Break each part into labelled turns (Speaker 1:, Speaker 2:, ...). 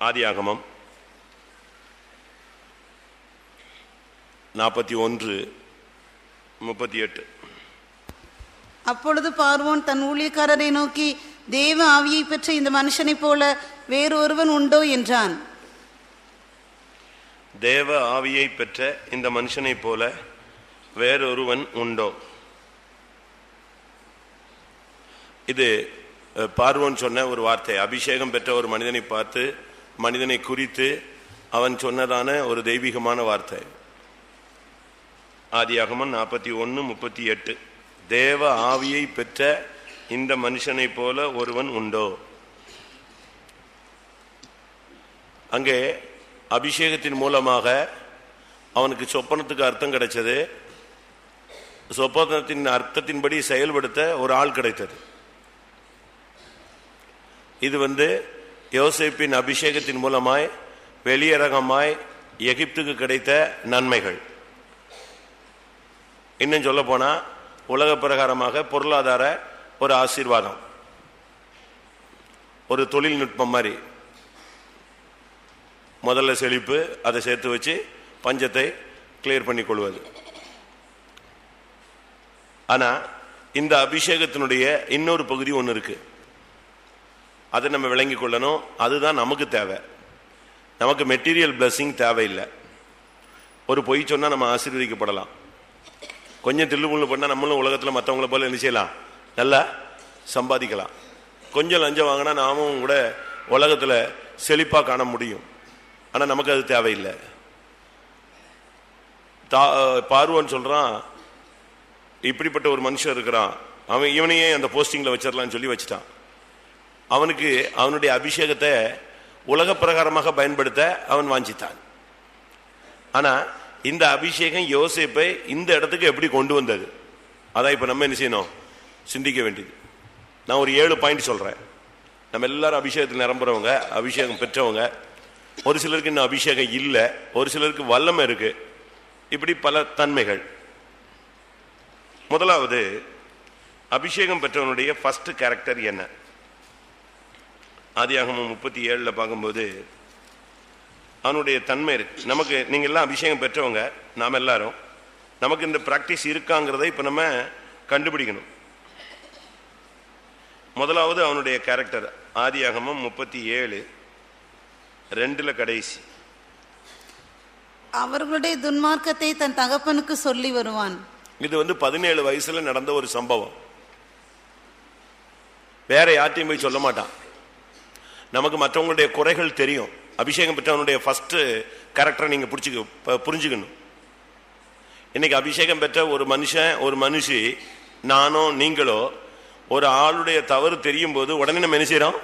Speaker 1: ஆதியாகமம் 41:38.
Speaker 2: அப்பொழுது பார்வோன் தன் ஊழியக்காரரை நோக்கி, தேவ ஆவியை பெற்ற இந்த மனுஷனைப் போல வேறொருவன் உண்டோ என்றான்.
Speaker 1: தேவ ஆவியை பெற்ற இந்த மனுஷனைப் போல வேறொருவன் உண்டோ? இது பார்வோன் சொன்ன ஒரு வார்த்தை. அபிஷேகம் பெற்ற ஒரு மனிதனை பார்த்து, மனிதனை குறித்து அவன் சொன்னதான ஒரு தெய்வீகமான வார்த்தை. ஆதியாகமம் 41:38. தேவ ஆவியை பெற்ற இந்த மனுஷனை போல ஒருவன் உண்டோ? அங்கே அபிஷேகத்தின் மூலமாக அவனுக்கு சொப்பனத்துக்கு அர்த்தம் கிடைச்சது. சொப்பனத்தின் அர்த்தத்தின்படி செயல்படுத்த ஒரு ஆள் கிடைத்தது. இது யோசேப்பின் அபிஷேகத்தின் மூலமாய் வெளியரங்கமாய் எகிப்துக்கு கிடைத்த நன்மைகள். இன்னும் சொல்ல போனா உலக பிரகாரமாக பொருளாதார ஒரு ஆசீர்வாதம், ஒரு தொழில்நுட்பம் மாதிரி. முதல்ல செழிப்பு, அதை சேர்த்து வச்சு பஞ்சத்தை கிளியர் பண்ணி கொள்வது. ஆனா இந்த அபிஷேகத்தினுடைய இன்னொரு பகுதி ஒன்று இருக்கு. அதை நம்ம விளங்கி கொள்ளணும். அதுதான் நமக்கு தேவை. நமக்கு மெட்டீரியல் பிளஸிங் தேவையில்லை. ஒரு பொய் சொன்னா நம்ம ஆசீர்வதிக்கப்படலாம். கொஞ்சம் தில்லுமுள்ளு பண்ணால் நம்மளும் உலகத்தில் மற்றவங்கள போல என்ன செய்யலாம், நல்லா சம்பாதிக்கலாம். கொஞ்சம் லஞ்சம் வாங்கினா நாமும் கூட உலகத்தில் செழிப்பாக காண முடியும். ஆனால் நமக்கு அது தேவையில்லை. பார்வோன் சொல்கிறான், இப்படிப்பட்ட ஒரு மனுஷன் இருக்கிறான், அவன் இவனையே அந்த போஸ்டிங்கில் வச்சிடலான்னு சொல்லி வச்சுட்டான். அவனுக்கு அவனுடைய அபிஷேகத்தை உலக பிரகாரமாக பயன்படுத்த அவன் வாஞ்சித்தான். ஆனால் இந்த அபிஷேகம் யோசேப்பை இந்த இடத்துக்கு எப்படி கொண்டு வந்தது, அதான் இப்போ நம்ம என்ன செய்யணும், சிந்திக்க வேண்டியது. நான் ஒரு 7 பாயிண்ட் சொல்கிறேன். நம்ம எல்லாரும் அபிஷேகத்தில் நிரம்புறவங்க, அபிஷேகம் பெற்றவங்க. ஒரு சிலருக்கு இன்னும் அபிஷேகம் இல்லை, ஒரு சிலருக்கு வல்லமை இருக்கு. இப்படி பல தன்மைகள். முதலாவது, அபிஷேகம் பெற்றவனுடைய ஃபர்ஸ்ட் கேரக்டர் என்ன? ஆதியாகமம் 37 பார்க்கும்போது அவனுடைய தன்மை இருக்கு. நமக்கு நீங்க எல்லாம் அபிஷேகம் பெற்றவங்க, நாம் எல்லாரும், நமக்கு இந்த பிராக்டிஸ் இருக்காங்கிறத இப்ப நம்ம கண்டுபிடிக்கணும். முதலாவது அவனுடைய கேரக்டர். ஆதியாகமம் 37:2 கடைசி.
Speaker 2: அவர்களுடைய துன்மார்க்கத்தை தன் தகப்பனுக்கு சொல்லி வருவான். இது
Speaker 1: 17 வயசுல நடந்த ஒரு சம்பவம். வேற யார்ட்டையும் போய் சொல்ல மாட்டான். நமக்கு மற்றவங்களுடைய குறைகள் தெரியும். அபிஷேகம் பெற்றவனுடைய ஃபர்ஸ்ட் கேரக்டரை நீங்க புரிஞ்சுக்கணும். இன்னைக்கு அபிஷேகம் பெற்ற ஒரு மனுஷன், ஒரு மனுஷி, நானோ நீங்களோ ஒரு ஆளுடைய தவறு தெரியும் போது உடனே நம்ம என்ன செய்யறோம்,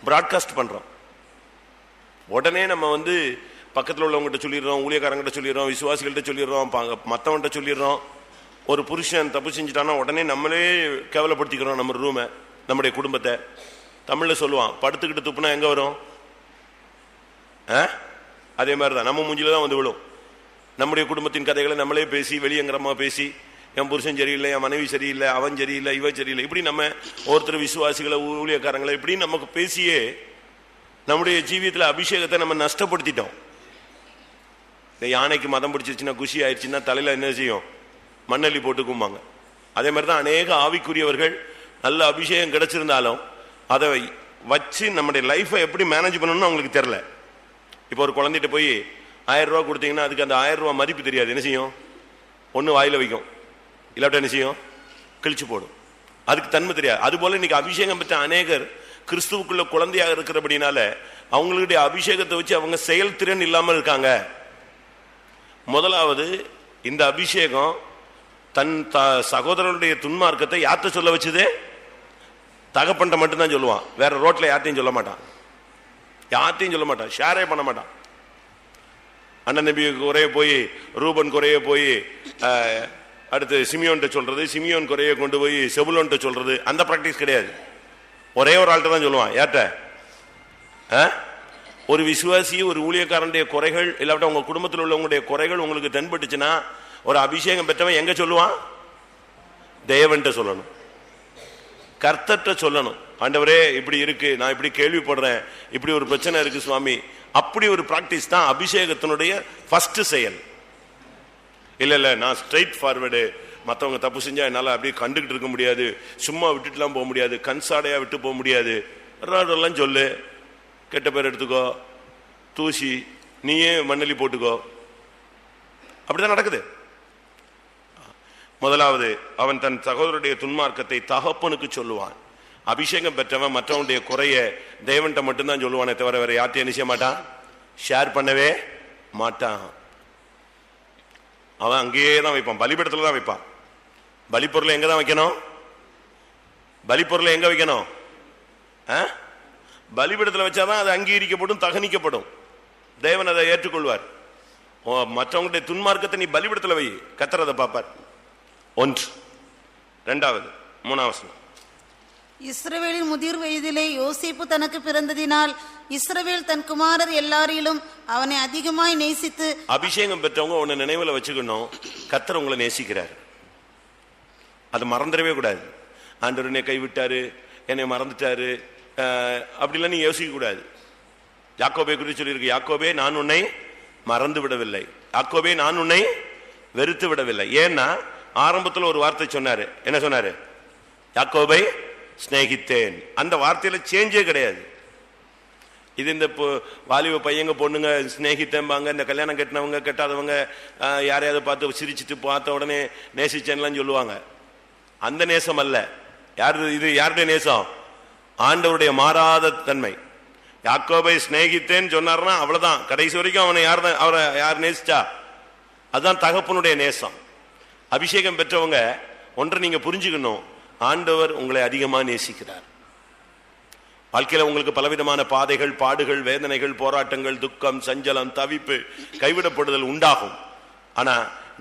Speaker 1: பிராட்காஸ்ட் பண்றோம். உடனே நம்ம பக்கத்தில் உள்ளவங்ககிட்ட சொல்லிடுறோம், ஊழியக்காரங்கிட்ட சொல்லிடுறோம், விசுவாசிகள்கிட்ட சொல்லிடுறோம், மற்றவன்கிட்ட சொல்லிடுறோம். ஒரு புருஷன் தப்பு செஞ்சுட்டானா உடனே நம்மளே கேவலப்படுத்திக்கிறோம் நம்ம ரூமை, நம்முடைய குடும்பத்தை. தமிழ்ல சொல்லுவான், படுத்துக்கிட்டு துப்புனா எங்க வரும்? அதே மாதிரிதான் நம்ம மூஞ்சில தான் விழும். நம்முடைய குடும்பத்தின் கதைகளை நம்மளே பேசி, வெளியங்கரமா பேசி, என் புருஷன் சரியில்லை, என் மனைவி சரியில்லை, அவன் சரியில்லை, இவன் சரியில்லை, இப்படி நம்ம ஒருத்தர் விசுவாசிகளை, ஊழியக்காரங்களை இப்படி நமக்கு பேசியே நம்முடைய ஜீவியத்தில் அபிஷேகத்தை நம்ம நஷ்டப்படுத்திட்டோம். இந்த யானைக்கு மதம் பிடிச்சிருச்சுன்னா, குஷி ஆயிடுச்சுன்னா தலையில என்ன செய்யும், மண்ணள்ளி போட்டு கும்பாங்க. அதே மாதிரிதான் அநேக ஆவிக்குரியவர்கள் நல்ல அபிஷேகம் கிடைச்சிருந்தாலும் அதை வச்சு நம்முடைய லைஃபை எப்படி மேனேஜ் பண்ணணும்னு அவங்களுக்கு தெரியல. இப்போ ஒரு குழந்தைகிட்ட போய் 1000 ரூபா கொடுத்தீங்கன்னா அதுக்கு அந்த 1000 ரூபா மதிப்பு தெரியாது. என்ன செய்யும், ஒன்று வாயில வைக்கும், இல்லாட்ட என்ன செய்யும், கிழிச்சு போடும். அதுக்கு தன்மை தெரியாது. அதுபோல இன்னைக்கு அபிஷேகம் பெற்ற அநேகர் கிறிஸ்துவுக்குள்ள குழந்தையாக இருக்கிறபடினால அவங்களுடைய அபிஷேகத்தை வச்சு அவங்க செயல்திறன் இல்லாமல் இருக்காங்க. முதலாவது, இந்த அபிஷேகம் தன் சகோதரனுடைய துன்மார்க்கத்தை யார்கிட்ட சொல்ல வச்சது? தகப்பன்ட்ட மட்டும்தான் சொல்லுவான். வேற ரோட்ல யார்ட்டையும் சொல்ல மாட்டான், யார்ட்டையும் சொல்ல மாட்டான், ஷேரே பண்ண மாட்டான். அண்ணன் நபி குறைய போய், ரூபன் குறைய போய் அடுத்து சிமியோன்ட்ட சொல்றது, சிமியோன் குறைய கொண்டு போய் செபுலோன்ட்ட சொல்றது, அந்த பிராக்டிஸ் கிடையாது. ஒரே ஒரு ஆள்கிட்ட தான் சொல்லுவான். யார்கிட்ட? ஒரு விசுவாசி, ஒரு ஊழியக்காரனுடைய குறைகள், இல்லாவிட்ட உங்க குடும்பத்தில் உள்ளவங்களுடைய குறைகள் உங்களுக்கு தென்பட்டுச்சுன்னா ஒரு அபிஷேகம் பெற்றவன் எங்க சொல்லுவான்? தேவன்ட்ட சொல்லணும், கர்த்தர்ட்ட சொல்லணும். ஆண்டவரே இப்படி இருக்கு, நான் இப்படி கேள்விப்படுறேன், இப்படி ஒரு பிரச்சனை இருக்கு சுவாமி. அப்படி ஒரு பிராக்டிஸ் தான் அபிஷேகத்தினுடைய ஃபர்ஸ்ட் செயல். இல்ல நான் ஸ்ட்ரைட் ஃபார்வர்டு, மற்றவங்க தப்பு செஞ்சா என்னால அப்படியே கண்டுகிட்டு இருக்க முடியாது, சும்மா விட்டுட்டுலாம் போக முடியாது, கன்சாடையா விட்டு போக முடியாது, எல்லாம் சொல்லு, கெட்ட பேர் எடுத்துக்கோ, தூசி நீயே மண்ணலி போட்டுக்கோ. அப்படிதான் நடக்குது. முதலாவது அவன் தன் சகோதரருடைய துன்மார்க்கத்தை தகப்பனுக்கு சொல்லுவான். அபிஷேகம் பெற்றவன் மற்றவனுடைய குறைய தேவன்கிட்ட மட்டும்தான் சொல்லுவானே தவிர வேற யார்ட்டையும் என்ன செய்ய மாட்டான், ஷேர் பண்ணவே மாட்டான். அவன் அங்கேயே தான் வைப்பான், பலிபீடத்துல தான் வைப்பான். பலிப்பொருளை எங்க தான் வைக்கணும், பலிப்பொருளை எங்க வைக்கணும், பலிபீடத்துல வச்சாதான் அது அங்கீகரிக்கப்படும், தகனிக்கப்படும், தேவன் அதை ஏற்றுக்கொள்வார். மற்றவங்களுடைய துன்மார்க்கத்தை நீ பலிபீடத்துல வை, கர்த்தர் அதை பார்ப்பார். ஒன்று. இரண்டாவது 3
Speaker 2: இஸ்ரவேலின் முதிர் வயதிலே யோசேப்பு தனக்கு பிறந்ததினால் இஸ்ரவேல் தன் குமாரர் எல்லாரிலும் அவனை அதிகமாய் நேசித்து. அபிஷேகம் பெற்றவங்க உன்னை நினைவுல வச்சுக்கணும், கர்த்தர் உங்களை நேசிக்கிறார், அது மறந்துடவே கூடாது. ஆண்டவர் என்னை கைவிட்டாரு, என்னை மறந்துட்டாரு, அப்படிலாம் நீ யோசிக்க கூடாது. யாக்கோபை குறித்து சொல்லியிருக்கு, யாக்கோபே நான் உன்னை மறந்து விடவில்லை, யாக்கோபே நான் உன்னை வெறுத்து விடவில்லை. ஏன்னா ஆரம்பத்தில் ஒரு வார்த்தை சொன்னாரு, என்ன சொன்னாரு, யாக்கோபை ஸ்நேகித்தேன். அந்த வார்த்தையில சேஞ்சே கிடையாது. இது இந்த வாலிப பையங்க பொண்ணுங்க ஸ்நேகித்தேன்பாங்க, இந்த கல்யாணம் கட்டினவங்க கட்டாதவங்க யாரையாவது பார்த்து சிரிச்சுட்டு பார்த்த உடனே நேசிச்சேன்லாம் சொல்லுவாங்க. அந்த நேசம் அல்ல. யாரு இது, யாருடைய நேசம், ஆண்டவருடைய மாறாத தன்மை. யாக்கோபை ஸ்நேகித்தேன்னு சொன்னார்னா அவ்வளவுதான், கடைசி வரைக்கும் அவனை அவரை யார் நேசிச்சா அதுதான் தகப்பனுடைய நேசம். அபிஷேகம் பெற்றவங்க ஒன்றை நீங்க புரிஞ்சுக்கணும், ஆண்டவர் உங்களை அதிகமா நேசிக்கிறார். வாழ்க்கையில உங்களுக்கு பலவிதமான பாதைகள், பாடுகள், வேதனைகள், போராட்டங்கள், துக்கம், சஞ்சலம், தவிப்பு, கைவிடப்படுதல் உண்டாகும். ஆனா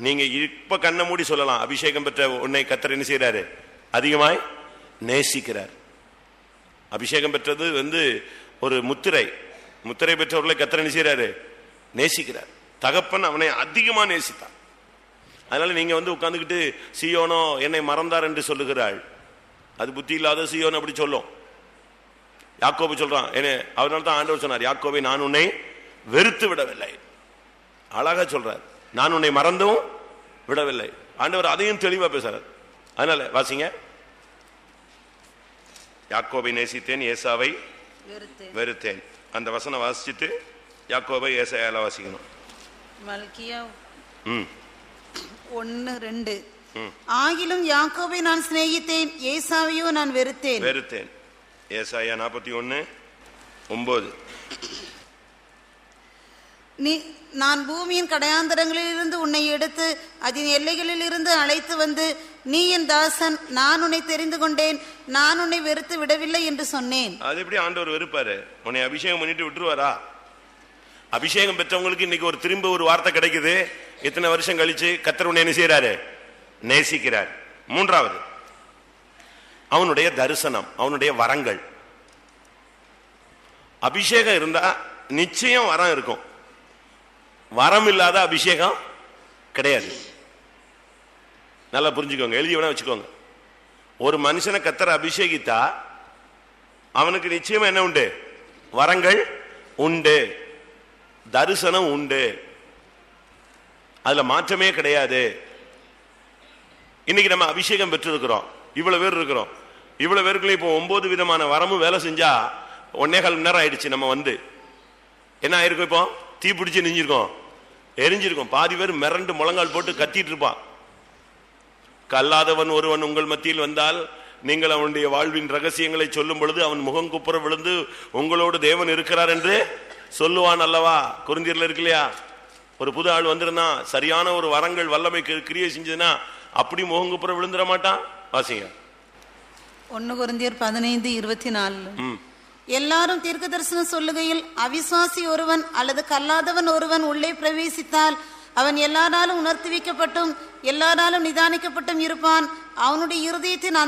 Speaker 2: நீங்க இப்ப கண்ணை மூடி சொல்லலாம், அபிஷேகம் பெற்ற உன்னை கர்த்தர் என்ன செய்யறாரு, அதிகமாய் நேசிக்கிறார். அபிஷேகம் பெற்றது ஒரு முத்திரை, முத்திரை பெற்றவர்களை கர்த்தர் என்ன செய்யறாரு, நேசிக்கிறார். தகப்பன் அவனை அதிகமா நேசித்தான். அதனால நீங்க உட்கார்ந்துக்கிட்டு சீயோனோ என்னை மறந்தார் என்று சொல்லுகிறாள், அது புத்தி இல்லாத சீயோன் அப்படி சொல்லும். யாக்கோபு சொல்றான், அதனால தான் ஆண்டவர் சொன்னார், யாக்கோபை நான் உன்னை வெறுத்து விடவில்லை. அழகா சொல்றார், நான் உன்னை மறந்தும் விடவில்லை. ஆண்டவர் அதையும் தெளிவா பேசுறார். அதனால வாசிங்க, யாக்கோபை நேசித்தேன், ஏசாவை வெறுத்தேன். அந்த வசனம் வாசிச்சுட்டு யாக்கோபை ஏசாயால வாசிக்கணும். மல்கியா 1:2 ஆகிலும் யாக்கோபை நான் சிநேகித்தேன், ஏசாவையோ நான் வெறுத்தேன்.
Speaker 1: ஏசாயா 41:9
Speaker 2: நான் பூமியின் கடையாந்தரங்களிலிருந்து உன்னை எடுத்து அதன் எல்லைகளில் இருந்து அழைத்து வந்து நீ என் தாசன், நான் உன்னை தெரிந்து கொண்டேன், நான் உன்னை வெறுத்து விடவில்லை என்று சொன்னேன்.
Speaker 1: அது எப்படி ஆண்டவர் வெறுப்பாரு? உன்னை அபிஷேகம் பண்ணிட்டு விட்டுருவாரா? அபிஷேகம் பெற்றவங்களுக்கு இன்னைக்கு திரும்ப ஒரு வார்த்தை கிடைக்குது, இத்தனை வருஷம் கழிச்சு கர்த்தர் உன்னை என்ன செய்யறாரு, நேசிக்கிறார். மூன்றாவது அவனுடைய தரிசனம், அவனுடைய வரங்கள். அபிஷேகம் இருந்தா நிச்சயம் வரம் இருக்கும், வரம் இல்லாத அபிஷேகம் கிடையாது. நல்லா புரிஞ்சுக்கோங்க, எழுதி வேணா வச்சுக்கோங்க. ஒரு மனுஷனை கர்த்தர் அபிஷேகித்தா அவனுக்கு நிச்சயமா என்ன உண்டு, வரங்கள் உண்டு, தரிசனம் உண்டு, அதுல மாற்றமே கிடையாது. இன்னைக்கு நம்ம அபிஷேகம் பெற்றிருக்கிறோம், இவ்வளவு பேர் இருக்கிறோம், இவ்வளவு பேருக்குள்ள இப்போ 9 விதமான வரமும் வேலை செஞ்சா 1.25 மணி நேரம் ஆயிடுச்சு. நம்ம என்ன ஆயிருக்கும், இப்போ தீ பிடிச்சு நெஞ்சிருக்கோம், எரிஞ்சிருக்கோம். பாதி பேர் மிரண்டு முழங்கால் போட்டு கத்திட்டு இருப்பான். கல்லாதவன் ஒருவன் உங்கள் மத்தியில் வந்தால் நீங்கள் அவனுடைய வாழ்வின் ரகசியங்களை சொல்லும் பொழுது அவன் முகம் குப்புற விழுந்து உங்களோடு தேவன் இருக்கிறார் என்று சொல்லுவான் அல்லவா? கொரிந்தியர்ல இருக்கு இல்லையா, ஒரு புது ஆள் வந்திருந்தான், சரியான ஒரு வரங்கள் வல்லமை கிரியை செஞ்சதுன்னா அப்படி முகம் குப்புற விழுந்துட மாட்டான். வாசிங்க
Speaker 2: 1 கொரிந்தியர் 15:24 எல்லாரும் தீர்க்க தரிசனம் சொல்லுகையில் அவிசுவாசி ஒருவன் அல்லது கல்லாதவன் ஒருவன் உள்ளே பிரவேசித்தால் அவன் எல்லாராலும் உணர்த்தி வைக்கப்பட்டும் எல்லாராலும் நிதானிக்கப்பட்டும் இருப்பான். அவனுடைய இருதயத்தின்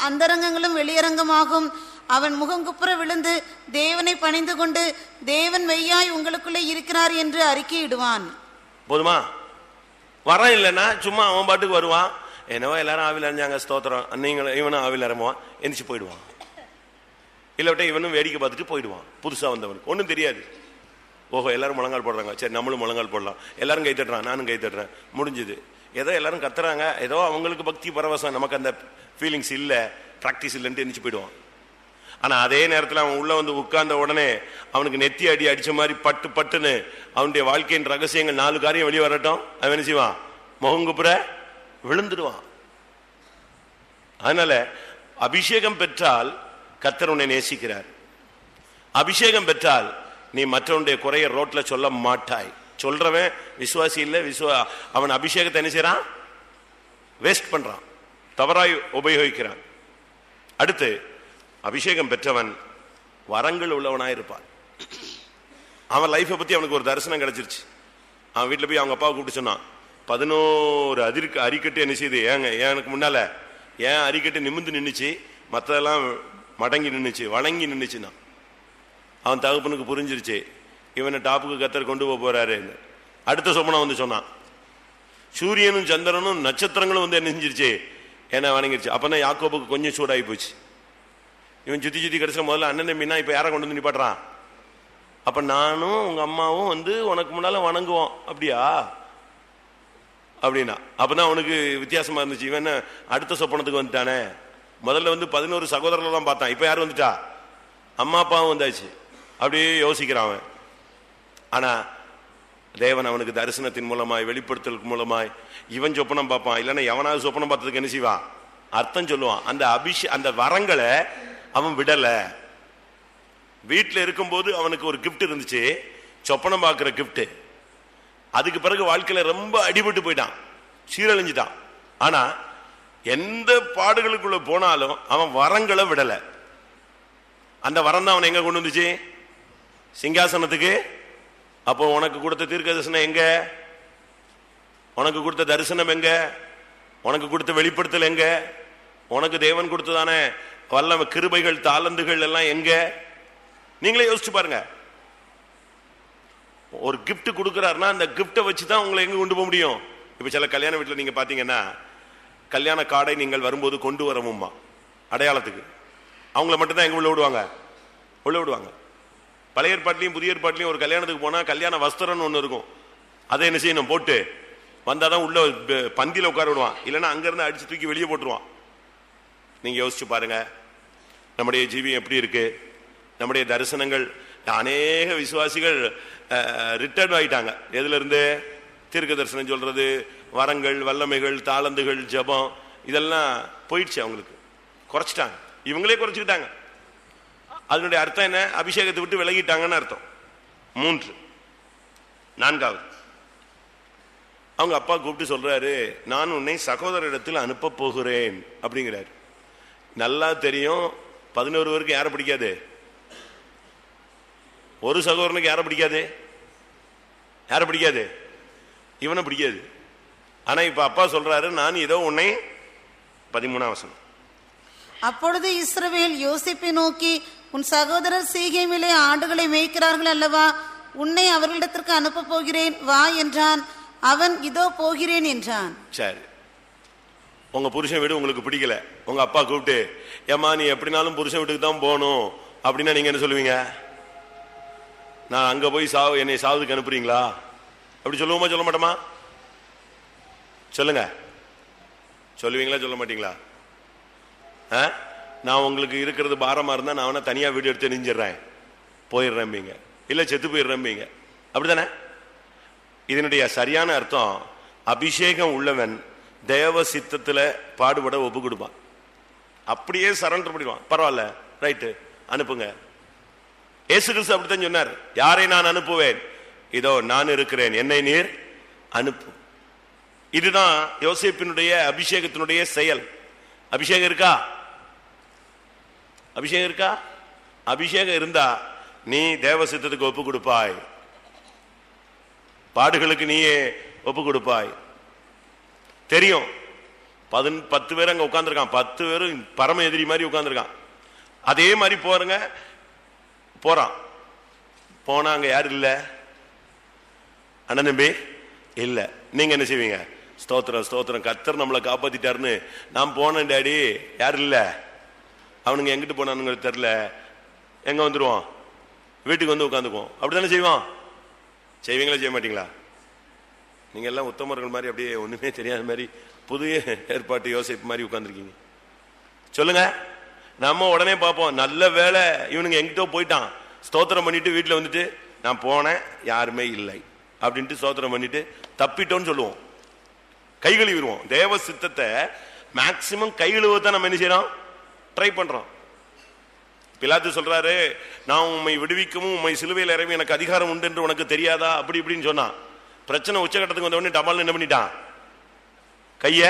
Speaker 2: அந்தரங்கங்களும் வெளியரங்கமாகும். அவன் முகங்குப்புற விழுந்து தேவனை பணிந்து கொண்டு தேவன் மெய்யாய் உங்களுக்குள்ளே இருக்கிறார் என்று அறிக்கையிடுவான்.
Speaker 1: போதுமா? வரம் இல்லைன்னா சும்மா அவன் பாட்டுக்கு வருவான், என்னவோ எல்லாரும் ஆவில் அறிஞ்சாங்க ஸ்தோத்திரம், நீங்களும் இவனும் ஆவில் இறங்குவான், எந்திரிச்சு போயிடுவான். இல்லாவிட்டா இவனும் வேடிக்கை பார்த்துட்டு போயிடுவான். புதுசா வந்தவனுக்கு ஒன்றும் தெரியாது. ஓஹோ எல்லாரும் முழங்கால் போடுறாங்க, சரி நம்மளும் முழங்கால் போடலாம். எல்லாரும் கை தட்டுறான், நானும் கை தட்டுறேன், முடிஞ்சுது. ஏதோ எல்லாரும் கத்துறாங்க, ஏதோ அவங்களுக்கு பக்தி பரவசம், நமக்கு அந்த ஃபீலிங்ஸ் இல்லை, ப்ராக்டிஸ் இல்லைன்ட்டு எந்திரிச்சு போயிடுவான். ஆனா அதே நேரத்தில் அவன் உள்ள வந்து உட்கார்ந்த உடனே அவனுக்கு நெத்தி அடி அடிச்ச மாதிரி பட்டு பட்டுன்னு அவனுடைய வாழ்க்கையின் ரகசியங்கள் 4 காரியம் வெளியே வரட்டும், அவன் என்ன செய்வான்? முகங்குப்புற விழுந்துடுவான். அதனால அபிஷேகம் பெற்றால் கர்த்தர் உன்னை நேசிக்கிறார். அபிஷேகம் பெற்றால் நீ மற்றவனுடைய குறைய ரோட்ல சொல்ல மாட்டாய். சொல்றவன் விசுவாசி இல்ல, அவன் அபிஷேகத்தை என்ன செய்யறான்? வேஸ்ட் பண்றான், தவறாய் உபயோகிக்கிறான். அடுத்து அபிஷேகம் பெற்றவன் வரங்கள் உள்ளவனாயிருப்பான். அவன் லைஃபை பத்தி அவனுக்கு ஒரு தரிசனம் கிடைச்சிருச்சு. அவன் வீட்டுல போய் அவங்க அப்பாவை கூப்பிட்டு சொன்னான், 11 அரிக்கட்டு என்ன செய்யுது, ஏங்க எனக்கு முன்னால ஏன் அரிக்கட்டு நிமிந்து நின்றுச்சு, மற்றதெல்லாம் மடங்கி நின்றுச்சு, வணங்கி நின்றுச்சுன்னா. அவன் தகப்பனுக்கு புரிஞ்சிருச்சு, இவனை டாப்புக்கு கர்த்தர் கொண்டு போறாரு. அடுத்த சொப்பனம் வந்து சொன்னான், சூரியனும் சந்திரனும் நட்சத்திரங்களும் வந்து என்ன செஞ்சிருச்சு, என்ன வணங்கிருச்சு. அப்பதான் யாக்கோபுக்கு கொஞ்சம் சூடாகி போச்சு. இவன் சுத்தி சுத்தி கடைசியில் முதல்ல அண்ணன் மீனா இப்ப யாரை கொண்டு வந்து நிப்பாட்டுறான்? அப்ப நானும் உங்க அம்மாவும் வந்து உனக்கு முன்னால வணங்குவோம் அப்படியா அப்படின்னா. அப்பதான் அவனுக்கு வித்தியாசமா இருந்துச்சு. இவன் அடுத்த சொப்பனத்துக்கு வந்துட்டானே. முதல்ல வந்து 11 சகோதரர்கள் தான் பார்த்தான், இப்ப யாரும் வந்துட்டா, அம்மா அப்பாவும் வந்தாச்சு. அப்படியே யோசிக்கிறான் அவன். ஆனா தேவன் அவனுக்கு தரிசனத்தின் மூலமாய், வெளிப்படுத்தலுக்கு மூலமாய் இவன் சொப்பனம் பார்ப்பான். இல்லைன்னா எவனாவது சொப்பனம் பார்த்ததுக்கு என்ன செய்வான்? அர்த்தம் சொல்லுவான். அந்த அந்த வரங்களை அவன் விடல. வீட்டில் இருக்கும்போது அவனுக்கு ஒரு கிஃப்ட் இருந்துச்சு, சொப்பனம் பார்க்கிற கிஃப்ட். அதுக்கு பிறகு வாழ்க்கையில ரொம்ப அடிபட்டு போயிட்டான், சீரழிஞ்சிட்டான். ஆனா எந்த பாடுகளுக்குள்ள போனாலும் அவன் வரங்களை விடல. அந்த வரம் தான் அவன் எங்க கொண்டு வந்துச்சு? சிங்காசனத்துக்கு. அப்போ உனக்கு கொடுத்த தீர்க்க தரிசனம் எங்க? உனக்கு கொடுத்த தரிசனம் எங்க? உனக்கு கொடுத்த வெளிப்படுத்தல் எங்க? உனக்கு தேவன் கொடுத்ததானே வல்ல கிருபைகள், தாளந்துகள் எல்லாம் எங்க? நீங்களே யோசிச்சு பாருங்க. ஒரு கிஃப்ட் கொடுக்கிறாருன்னா அந்த கிஃப்டை வச்சுதான் உங்களை எங்க கொண்டு போக முடியும். இப்ப சில கல்யாண வீட்டுல நீங்க பாத்தீங்கன்னா, கல்யாண கார்டை நீங்கள் வரும்போது கொண்டு வரமும்மா அடையாளத்துக்கு. அவங்கள மட்டும்தான் எங்க உள்ள விடுவாங்க. பழைய ஏற்பாட்டிலையும் புதிய ஏற்பாட்டிலையும் ஒரு கல்யாணத்துக்கு போனா கல்யாண வஸ்திரம்னு ஒண்ணு இருக்கும். அதை என்ன செய்யணும்? போட்டு வந்தாதான் உள்ள பந்தியில உட்கார விடுவான். இல்லைன்னா அங்கிருந்து அடிச்சு தூக்கி வெளியே போட்டுருவான். நீங்க யோசிச்சு பாருங்க, நம்முடைய ஜீவியம் எப்படி இருக்கு? நம்முடைய தரிசனங்கள். அநேக விசுவாசிகள் ரிட்டர்ன் ஆயிட்டாங்க. எதுல இருந்து? தீர்க்க தரிசனம் சொல்றது, வரங்கள், வல்லமைகள், தாளந்துகள், ஜபம், இதெல்லாம் போயிடுச்சு. அவங்களுக்கு குறைச்சிட்டாங்க, இவங்களே குறைச்சிக்கிட்டாங்க. அதனுடைய அர்த்தம் என்ன? அபிஷேகத்தை விட்டு விலகிட்டாங்கன்னு அர்த்தம். 3. 4வது, அவங்க அப்பா கூப்பிட்டு சொல்றாரு, நான் உன்னை சகோதரிடத்தில் அனுப்ப போகிறேன் அப்படிங்கிறாரு. நல்லா தெரியும் 11 பேருக்கு யாரை பிடிக்காது? ஒரு சகோதரனுக்கு யாரை பிடிக்காது? இவனை பிடிக்காது. ஆனா இப்ப அப்பா சொல்றாரு, நான் ஏதோ உன்னை. 13ஆம் வசனம்.
Speaker 2: அப்பொழுது இஸ்ரவேல் யோசேப்பை நோக்கி, உன் சகோதரர் சீகேமிலே ஆடுகளை மேய்க்கிறார்கள் அல்லவா, உன்னை அவர்களிடத்திற்கு அனுப்ப போகிறேன், வா என்றான். அவன் இதோ போகிறேன் என்றான்.
Speaker 1: சரி, உங்க புருஷன் வீடு உங்களுக்கு பிடிக்கல, உங்க அப்பா கூப்பிட்டு, ஏமா நீ எப்படினாலும் புருஷன் வீட்டுக்கு தான் போகணும் அப்படின்னா நீங்க என்ன சொல்லுவீங்க? நான் அங்க போய் என்னை சாவுக்கு அனுப்புறீங்களா அப்படி சொல்லுவோமா சொல்ல மாட்டோமா? சொல்லுங்க, சொல்லுவீங்களா சொல்ல மாட்டீங்களா? நான் உங்களுக்கு இருக்கிறது பாரமா இருந்தா நான் அவனை தனியா வீடு எடுத்து நெஞ்சிடறேன், போயிடுறேன்பீங்க, இல்ல செத்து போயிடுறேன்பீங்க. அப்படித்தானே? இதனுடைய சரியான அர்த்தம், அபிஷேகம் உள்ளவன் தேவ சித்தத்துல பாடுபட ஒப்பு கொடுப்பான். அப்படியே சரண்டர் பண்ணிடுவான். பரவாயில்ல, ரைட்டு, அனுப்புங்க. இயேசு கிறிஸ்து அப்படித்தான் சொன்னார், யாரை நான் அனுப்புவேன்? இதோ நான் இருக்கிறேன், என்னை நீர் அனுப்பு. இதுதான் யோசேப்பினுடைய அபிஷேகத்தினுடைய செயல். அபிஷேகம் இருக்கா? அபிஷேகம் இருந்தா நீ தேவ சித்தத்துக்கு ஒப்பு கொடுப்பாய், பாடுகளுக்கு நீயே ஒப்பு கொடுப்பாய். தெரியும், 10 பேர் அங்க உட்கார்ந்துருக்கான், 10 பேரும் பரம எதிரி மாதிரி உட்கார்ந்துருக்கான். அதே மாதிரி போறான். போனா அங்க யாரு இல்ல? அண்ணன் தம்பி இல்ல. நீங்க என்ன செய்வீங்க? ஸ்தோத்திரம் ஸ்தோத்திரம், கர்த்தர் நம்மளை காப்பாத்திட்டாருன்னு நான் போனேன் டாடி. யாரு இல்ல? அவனுங்க எங்கிட்டு போனானுங்க தெரியல, எங்க வந்துருவோம்? வீட்டுக்கு வந்து உட்காந்துக்குவோம். அப்படித்தானே செய்வோம்? செய்வீங்களா செய்ய மாட்டீங்களா? நீங்க எல்லாம் உத்தமர்கள் மாதிரி அப்படியே ஒண்ணுமே தெரியாத மாதிரி புதிய ஏற்பாட்டு யோசிப்பு மாதிரி உட்கார்ந்துருக்கீங்க. சொல்லுங்க. நம்ம உடனே பார்ப்போம், நல்ல வேலை இவனுங்க எங்கிட்ட போயிட்டான், ஸ்தோத்திரம் பண்ணிட்டு வீட்டுல வந்துட்டு நான் போனேன் யாருமே இல்லை அப்படின்ட்டு ஸ்தோத்திரம் பண்ணிட்டு தப்பிட்டோன்னு சொல்லுவோம், கை கழுவிடுவோம். தேவ சித்தத்தை மேக்சிமம் கை கழுவத்தான் நம்ம என்ன செய்யறோம்? ட்ரை பண்றோம். பிலாத்து சொல்றாரு, நான் உண்மை விடுவிக்கவும் உண்மை சிலுவையில் இறங்கி எனக்கு அதிகாரம் உண்டு என்று உனக்கு தெரியாதா அப்படி இப்படின்னு சொன்னான். பிரச்சனை உச்சகட்டத்துக்கு வந்த உடனே டபால் என்ன பண்ணிட்டான்? கைய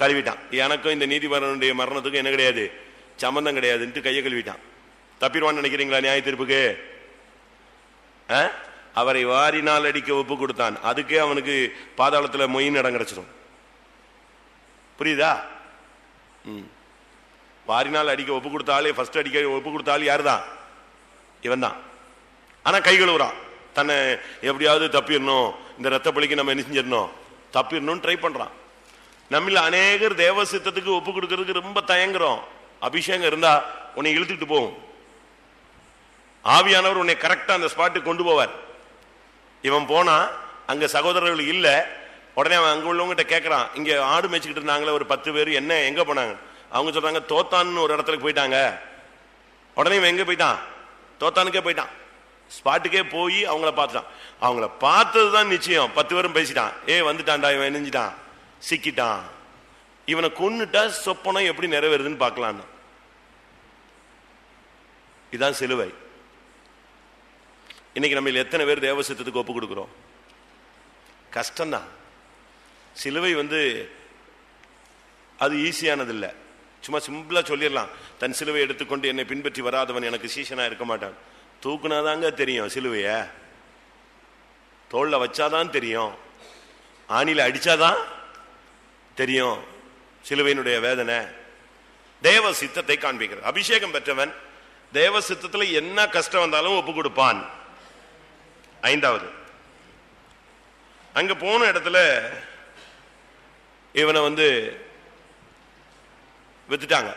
Speaker 1: கழுவிட்டான். எனக்கும் இந்த நீதிபதியுடைய மரணத்துக்கும் என்ன கிடையாது, சம்பந்தம் கிடையாதுன்ட்டு கையை கழுவிட்டான். தப்பிடுவான்னு நினைக்கிறீங்களா நியாய தீர்ப்புக்கு? அவரை வாரினால் அடிக்க ஒப்பு கொடுத்தான், அதுக்கே அவனுக்கு பாதாளத்துல மொயின் இடம் கிடைச்சிடும். புரியுதா? வாரினால் அடிக்க ஒப்பு கொடுத்தாலே ஃபர்ஸ்ட் அடிக்க ஒப்பு கொடுத்தாலும் யாருதான்? இவன் தான். ஆனா கை கழுவுறான், தன்னை எப்படியாவது தப்பிடணும், இந்த ரத்த பலிக்கு நம்ம என்ன செஞ்சிடணும், தப்பிடணும் ட்ரை பண்றான். நம்மள அநேகர் தேவ சித்தத்துக்கு ஒப்பு கொடுக்கறதுக்கு ரொம்ப தயங்குறோம். அபிஷேகம் இருந்தா உன்னை இழுத்துட்டு போகும். ஆவியானவர் உன்னை கரெக்டா அந்த ஸ்பாட்டுக்கு கொண்டு போவார். இவன் போனா அங்க சகோதரர்கள் இல்ல, உடனே அவன் அங்க உள்ளவங்கிட்ட கேட்கறான், இங்க ஆடு மேய்ச்சிக்கிட்டு இருந்தாங்களே ஒரு 10 பேர், என்ன எங்க போனாங்க? அவங்க சொல்றாங்க தோத்தான்னு ஒரு இடத்துல போயிட்டாங்க. உடனே இவன் எங்க போயிட்டான்? தோத்தானுக்கே போயிட்டான். ஸ்பாட்டுக்கே போய் அவங்கள பார்த்துட்டான். அவங்கள பார்த்ததுதான் நிச்சயம். 10 பேரும் பேசிட்டான், வந்துட்டான்டா இவன், நெஞ்சிட்டான், சிக்கிட்டான், இவனை கொன்னுட்டா சொப்பனம் எப்படி நிறைவேறுதுன்னு பார்க்கலான்னு. இதுதான் சிலுவை. இன்னைக்கு நம்ம எத்தனை பேர் தேவ சித்தத்துக்கு ஒப்பு கொடுக்கிறோம்? கஷ்டம்தான். சிலுவை அது ஈஸியானது இல்லை. சும்மா சிம்பிளா சொல்லிடலாம், தன் சிலுவை எடுத்துக்கொண்டு என்னை பின்பற்றி வராதவன் எனக்கு சீசனா இருக்க மாட்டான். தூக்குனாதாங்க தெரியும், சிலுவைய தோல்ல வச்சாதான் தெரியும், ஆணில அடிச்சாதான் தெரியும் சிலுவையினுடைய வேதனை. தேவ சித்தத்தை காண்பிக்கிறது. அபிஷேகம் பெற்றவன் தேவ சித்தத்துல என்ன கஷ்டம் வந்தாலும் ஒப்பு கொடுப்பான். 5வது, அங்க போன இடத்துல இவனை வித்துட்டாங்க.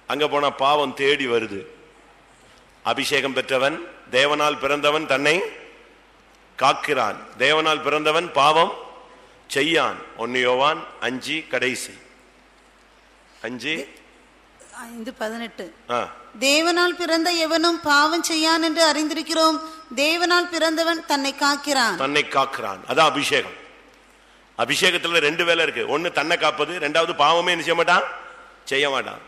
Speaker 1: அங்க போனா பாவம் தேடி வருது. அபிஷேகம் பெற்றவன் தேவனால் பிறந்தவன் தன்னை காக்கிறான், தேவனால் பிறந்தவன் பாவம் செய்யான். 1 யோவான் 5 கடைசி 5:18.
Speaker 2: தேவனால் பிறந்த எவனும் பாவம் செய்யான் என்று அறிந்திருக்கிறோம், தேவனால் பிறந்தவன் தன்னை காக்கிறான்.
Speaker 1: தன்னை காக்கிறான், அதான் அபிஷேகம். அபிஷேகத்துல 2 வேலை இருக்கு. ஒன்னு தன்னை காப்பது, 2வது பாவமே என்ன செய்ய மாட்டான், செய்ய மாட்டான்.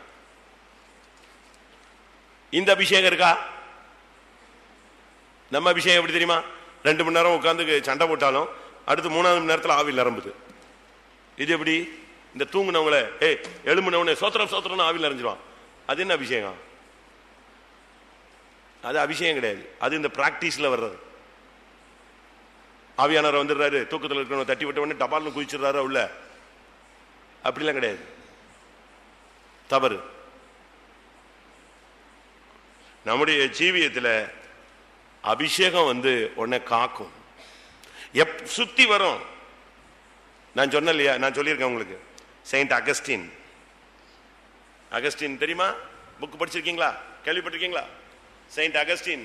Speaker 1: இந்த அபிஷேகம் இருக்கா? நம்ம அபிஷேகம் எப்படி தெரியுமா? 2 மணி நேரம் உட்கார்ந்து சண்டை போட்டாலும் அடுத்து 3வது மணி நேரத்தில் ஆவியில் நிரம்புது. இது எப்படி? இந்த தூங்குனவங்கள எழும்புனவனே சோத்திரம் சோத்திரம் ஆவியில் நிறைஞ்சிருவான். அது என்ன அபிஷேகம்? அது அபிஷேகம் கிடையாது, அது இந்த பிராக்டிஸ்ல வர்றது. ஆவியானவர் வந்துடுறாரு, தூக்கத்தில் இருக்கிறவங்க தட்டி விட்ட உடனே டபால்னு குதிச்சிடுறாரு உள்ள, அப்படிலாம் கிடையாது, தவறு. நம்முடைய ஜீவியத்தில் அபிஷேகம் உன்னை காக்கும், சுத்தி வரும். நான் சொன்ன இல்லையா, நான் சொல்லியிருக்கேன் உங்களுக்கு, செயின்ட் அகஸ்டின். அகஸ்டின் தெரியுமா? புக் படிச்சிருக்கீங்களா, கேள்விப்பட்டிருக்கீங்களா? செயின்ட் அகஸ்டின்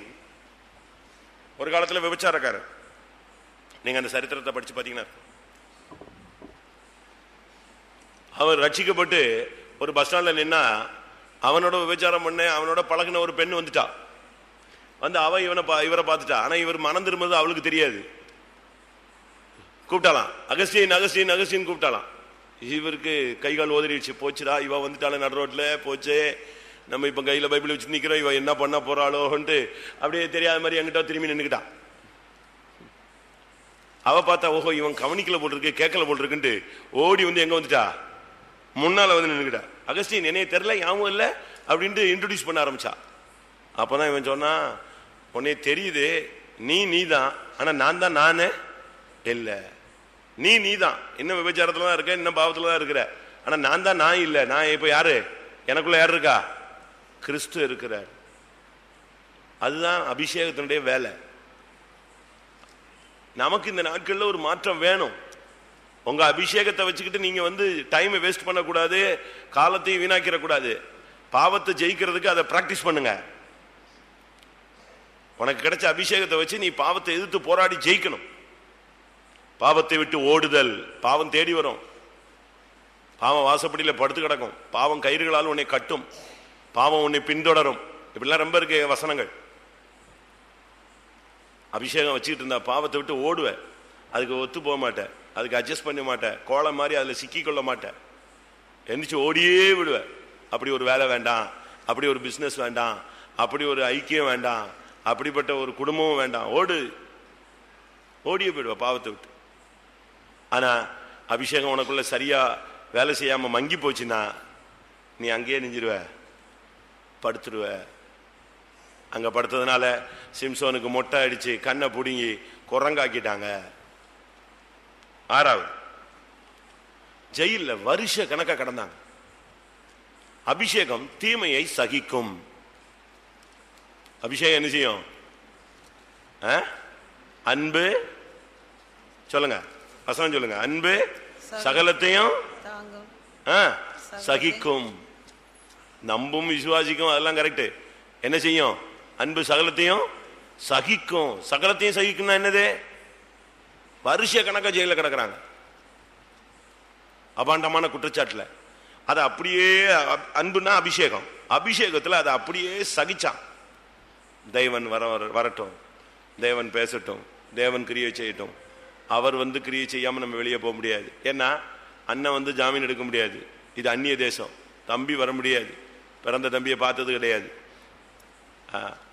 Speaker 1: ஒரு காலத்தில் விபச்சாரக்காரர். நீங்க அந்த சரித்திரத்தை படிச்சு பாத்தீங்கன்னா, அவர் ரட்சிக்கப்பட்டு ஒரு பஸ் ஸ்டாண்ட்ல நின்னா அவனோட விபச்சாரம் பண்ண அவனோட பழகின ஒரு பெண் வந்துட்டா. அவ இவரை பார்த்துட்டா. ஆனா இவர் மனம் திரும்புறது அவளுக்கு தெரியாது. கூப்பிட்டாலாம், அகஸ்டின் அகஸ்டின் அகஸ்டின் கூப்பிட்டாலாம். இவருக்கு கைகால் ஓதறிடுச்சு, போச்சுடா இவ வந்துட்டால நடு ரோட்ல, போச்சு நம்ம இப்ப கையில பைபிள் வச்சு நிக்கிறோம், இவ என்ன பண்ண போறாளோன்ட்டு அப்படியே தெரியாத மாதிரி என்கிட்ட திரும்பி நின்றுக்கிட்டான். அவ பார்த்தா, ஓஹோ இவன் கவனிக்கல போட்டிருக்கு, கேட்கல போட்டிருக்குன்ட்டு ஓடி எங்க வந்துட்டா, முன்னால நின்றுக்கிட்டா. அகஸ்டின் என்னைய தெரியல, யாவும் இல்லை அப்படின்ட்டு இன்ட்ரோடியூஸ் பண்ண ஆரம்பிச்சா. அப்பதான் இவன் சொன்னா, உன்னை தெரியுது, நீதான், ஆனா நான் தான் நானு இல்ல. நீதான் இன்னும் விபச்சாரத்துல தான் இருக்க, இன்னும் பாவத்துல தான் இருக்கிற, ஆனா நான் தான் நான் இல்ல. நான் இப்ப யாரு? எனக்குள்ள யாரு இருக்கா? கிறிஸ்து இருக்கிறார். அதுதான் அபிஷேகத்தினுடைய வேலை. நமக்கு இந்த நாட்கள்ல ஒரு மாற்றம் வேணும். உங்க அபிஷேகத்தை வச்சுக்கிட்டு நீங்க டைமை வேஸ்ட் பண்ணக்கூடாது, காலத்தையும் வீணாக்கிற கூடாது. பாவத்தை ஜெயிக்கிறதுக்கு அதை பிராக்டிஸ் பண்ணுங்க. உனக்கு கிடைச்ச அபிஷேகத்தை வச்சு நீ பாவத்தை எதிர்த்து போராடி ஜெயிக்கணும். பாவத்தை விட்டு ஓடுதல். பாவம் தேடி வரும், பாவம் வாசப்படியில் படுத்து கிடக்கும், பாவம் கயிறுகளால் உன்னை கட்டும், பாவம் உன்னை பின்தொடரும். இப்படிலாம் ரொம்ப இருக்கு வசனங்கள். அபிஷேகம் வச்சுக்கிட்டு இருந்தா பாவத்தை விட்டு ஓடுவேன், அதுக்கு ஒத்து போக மாட்டேன், அதுக்கு அட்ஜஸ்ட் பண்ண மாட்டேன், கோலம் மாதிரி அதில் சிக்கிக்கொள்ள மாட்டேன், எந்திரிச்சு ஓடியே விடுவேன். அப்படி ஒரு வேலை வேண்டாம், அப்படி ஒரு பிஸ்னஸ் வேண்டாம், அப்படி ஒரு ஐக்கியம் வேண்டாம், அப்படிப்பட்ட ஒரு குடும்பமும் வேண்டாம், ஓடியே போயிடுவேன் பாவத்தை விட்டு. ஆனா அபிஷேகம் உனக்குள்ள சரியா வேலை செய்யாம மங்கி போச்சுன்னா நீ அங்கேயே நெஞ்சிருவ, படுத்துருவ. அங்க படுத்ததுனால சிம்சோனுக்கு மொட்டை அடிச்சு கண்ணை புடுங்கி குரங்காக்கிட்டாங்க. 6வது, ஜெயில வருஷ கணக்கா கடந்தாங்க. அபிஷேகம் தீமையை சகிக்கும். அபிஷேகம் என்ன செய்யும்? அன்பு, சொல்லுங்க வசனம் சொல்லுங்க. அன்பு சகலத்தையும் சகிக்கும். நம்பும் விசுவாசிக்கும், அதெல்லாம் கரெக்ட். என்ன செய்யும்? அன்பு சகலத்தையும் சகிக்கும். சகலத்தையும் சகிக்கும்னா என்னது? வருஷ கணக்கா ஜெயில கிடக்குறாங்க அபாண்டமான குற்றச்சாட்டுல. அதை அப்படியே, அன்புனா அபிஷேகம், அபிஷேகத்துல அதை அப்படியே சகிச்சான். தேவன் வரட்டும், தேவன் பேசட்டும், தேவன் கிரியை செய்யட்டும். அவர் கிரியை செய்யாம நம்ம வெளியே போக முடியாது. ஏன்னா அண்ணன் ஜாமீன் எடுக்க முடியாது, இது அந்நிய தேசம். தம்பி வர முடியாது, பிறந்த தம்பியை பார்த்தது கிடையாது.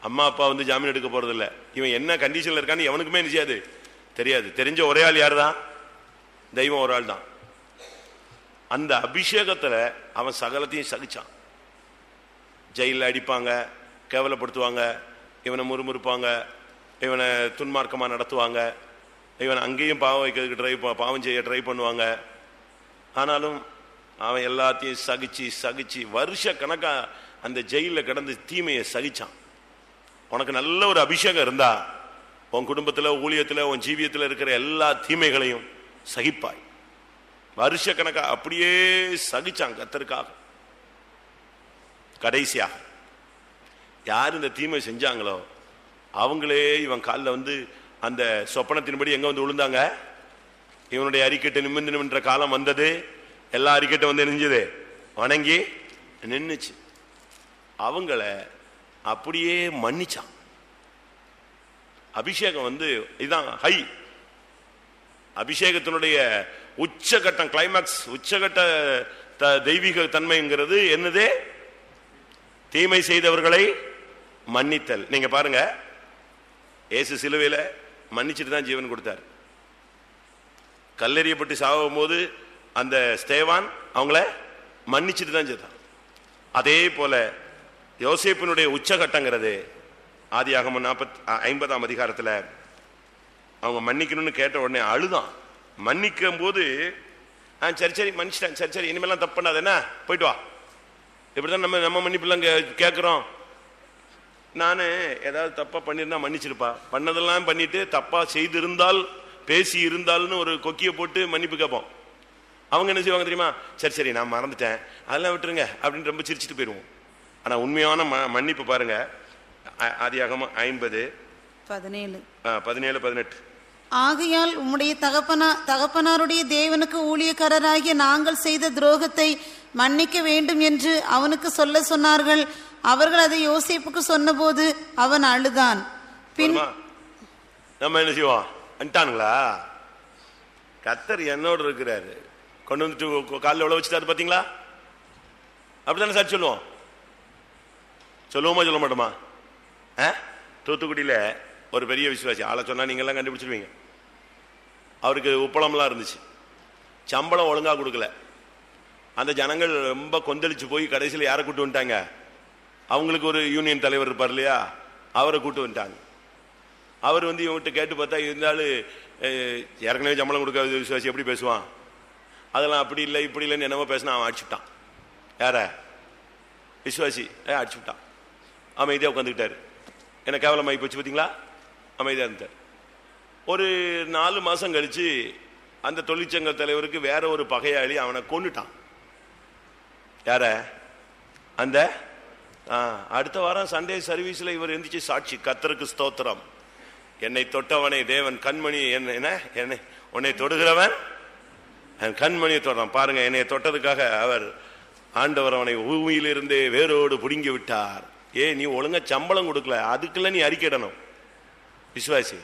Speaker 1: அம்மா அப்பா ஜாமீன் எடுக்க போறது இல்லை. இவன் என்ன கண்டிஷன்ல இருக்கான்னு எவனுக்குமே நிச்சயாது தெரியாது. தெரிஞ்ச ஒரே ஆள் யார் தான்? தெய்வம் ஒரு ஆள் தான். அந்த அபிஷேகத்துல அவன் சகலத்தையும் சகிச்சான். ஜெயில அடிப்பாங்க, கேவலப்படுத்துவாங்க, இவனை முறுமுறுப்பாங்க, இவனை துன்மார்க்கமா நடத்துவாங்க, இவன் அங்கேயும் பாவம் வைக்கிறதுக்கு பாவம் செய்ய ட்ரை பண்ணுவாங்க. ஆனாலும் அவன் எல்லாத்தையும் சகிச்சு வருஷ கணக்கா அந்த ஜெயில கிடந்து தீமையை சகிச்சான். உனக்கு நல்ல ஒரு அபிஷேகம் இருந்தா உன் குடும்பத்துல, ஊழியத்துல, உன் ஜீவியத்துல இருக்கிற எல்லா தீமைகளையும் சகிப்பாய். வருஷ கணக்கா அப்படியே சகிச்சான் கர்த்தருக்காக. கடைசியாக யார் இந்த தீமை செஞ்சாங்களோ அவங்களே இவன் காலில் அந்த சொப்பனத்தின்படி எங்க விழுந்தாங்க? இவனுடைய அறிக்கை நிமிர்ந்து நின்ற காலம் வந்தது. எல்லா அறிக்கை நெஞ்சது வணங்கி நின்னுச்சு. அவங்கள அப்படியே மன்னிச்சான். அபிஷேகம் இதுதான் ஹை. அபிஷேகத்தினுடைய உச்சகட்டம், கிளைமாக்ஸ், உச்சகட்ட தெய்வீக தன்மைங்கிறது என்னது? தீமை செய்தவர்களை மன்னித்தல். நீங்க பாருங்க, இயேசு சிலுவையில மன்னிச்சுட்டு தான் ஜீவன் கொடுத்தார். கல்லெறியப்பட்டு சாகும் போது அந்த ஸ்தேவான் அவங்கள மன்னிச்சுட்டு தான் செய்தான். அதே போல யோசேப்பினுடைய உச்சகட்டங்கிறது ஆதியாகமம் 50ஆம் அதிகாரத்துல அவங்க மன்னிக்கணும்னு கேட்ட உடனே அழுதான். மன்னிக்கும் போது சரி மன்னிச்சிட்டேன், சரி இனிமேலாம் தப்பு பண்ணாது, என்ன போயிட்டு வா. இப்படிதான் நம்ம மன்னிப்புலாம் கேட்கிறோம். நானு ஏதாவது தப்பா பண்ணிருந்தா மன்னிச்சிருப்பா, பண்ணதெல்லாம் பண்ணிட்டு தப்பா செய்திருந்தால், பேசி இருந்தால்னு ஒரு கொக்கியை போட்டு மன்னிப்பு கேட்போம். அவங்க என்ன செய்வாங்க தெரியுமா? சரி நான் மறந்துட்டேன், அதெல்லாம் விட்டுருங்க அப்படின்னு ரொம்ப சிரிச்சுட்டு போயிடுவோம். ஆனா உண்மையான மன்னிப்பு பாருங்க, ஆதியாகமம் 50:17-18.
Speaker 2: ஆகையால் உம்முடைய தகப்பனாருடைய தேவனுக்கு ஊழியக்காரராகிய நாங்கள் செய்த துரோகத்தை மன்னிக்க வேண்டும் என்று அவனுக்கு சொல்ல சொன்னார்கள். அவர்கள் அதை யோசேப்புக்கு சொன்னபோது அவன் அழுதான். பின்
Speaker 1: நம்ம என்ன செய்வோம்? அண்டானுங்களா, கர்த்தர் என்னோடு இருக்கிறாரு, கொண்டு வந்துட்டு காலில் உள்ள வச்சுட்டாரு பாத்தீங்களா? அப்படித்தானே சார் சொல்லுவோம். சொல்லுவோமா சொல்ல மாட்டோமா? தூத்துக்குடியில ஒரு பெரிய விசுவாசி, ஆளை சொன்னா நீங்க எல்லாம் கண்டுபிடிச்சிருவீங்க. அவருக்கு உப்பளம்லாம் இருந்துச்சு, சம்பளம் ஒழுங்கா கொடுக்கல. அந்த ஜனங்கள் ரொம்ப கொந்தளிச்சு போய் கடைசியில் யாரை கூட்டு வந்துட்டாங்க? அவங்களுக்கு ஒரு யூனியன் தலைவர் இருப்பார் இல்லையா, அவரை கூட்டு வந்துட்டாங்க. அவர் இவங்கிட்ட கேட்டு பார்த்தா, இருந்தாலும் ஏற்கனவே சம்பளம் கொடுக்காத விசுவாசி எப்படி பேசுவான்? அதெல்லாம் அப்படி இல்லை இப்படி இல்லைன்னு என்னவோ பேசினா அவன் அடிச்சுட்டான். யார? விசுவாசி அடிச்சுட்டான். அமைதியாக உட்காந்துக்கிட்டாரு. என்ன கேவலமாகி போச்சு பார்த்தீங்களா? அமைதியாக இருந்தார். ஒரு 4 மாசம் கழிச்சு அந்த தொழிற்சங்க தலைவருக்கு வேற ஒரு பகையாளி அவனை கொன்னுட்டான். யார? அந்த அடுத்த வாரம் சண்டே சர்வீஸ்ல இவர் எந்திரிச்சு சாட்சி, கர்த்தருக்கு ஸ்தோத்திரம், என்னை தொட்டவனை தேவன் கண்மணி, என்ன உன்னை தொடுகிறவன் கண்மணியை தொடரான் பாருங்க. என்னை தொட்டதுக்காக அவர் ஆண்டவர் அவனை பூமியிலிருந்தே வேரோடு புடுங்கி விட்டார். நீ ஒழுங்கா சம்பளம் கொடுக்கல, அதுக்குள்ள நீ அறிக்கையிடணும். விசுவாசி,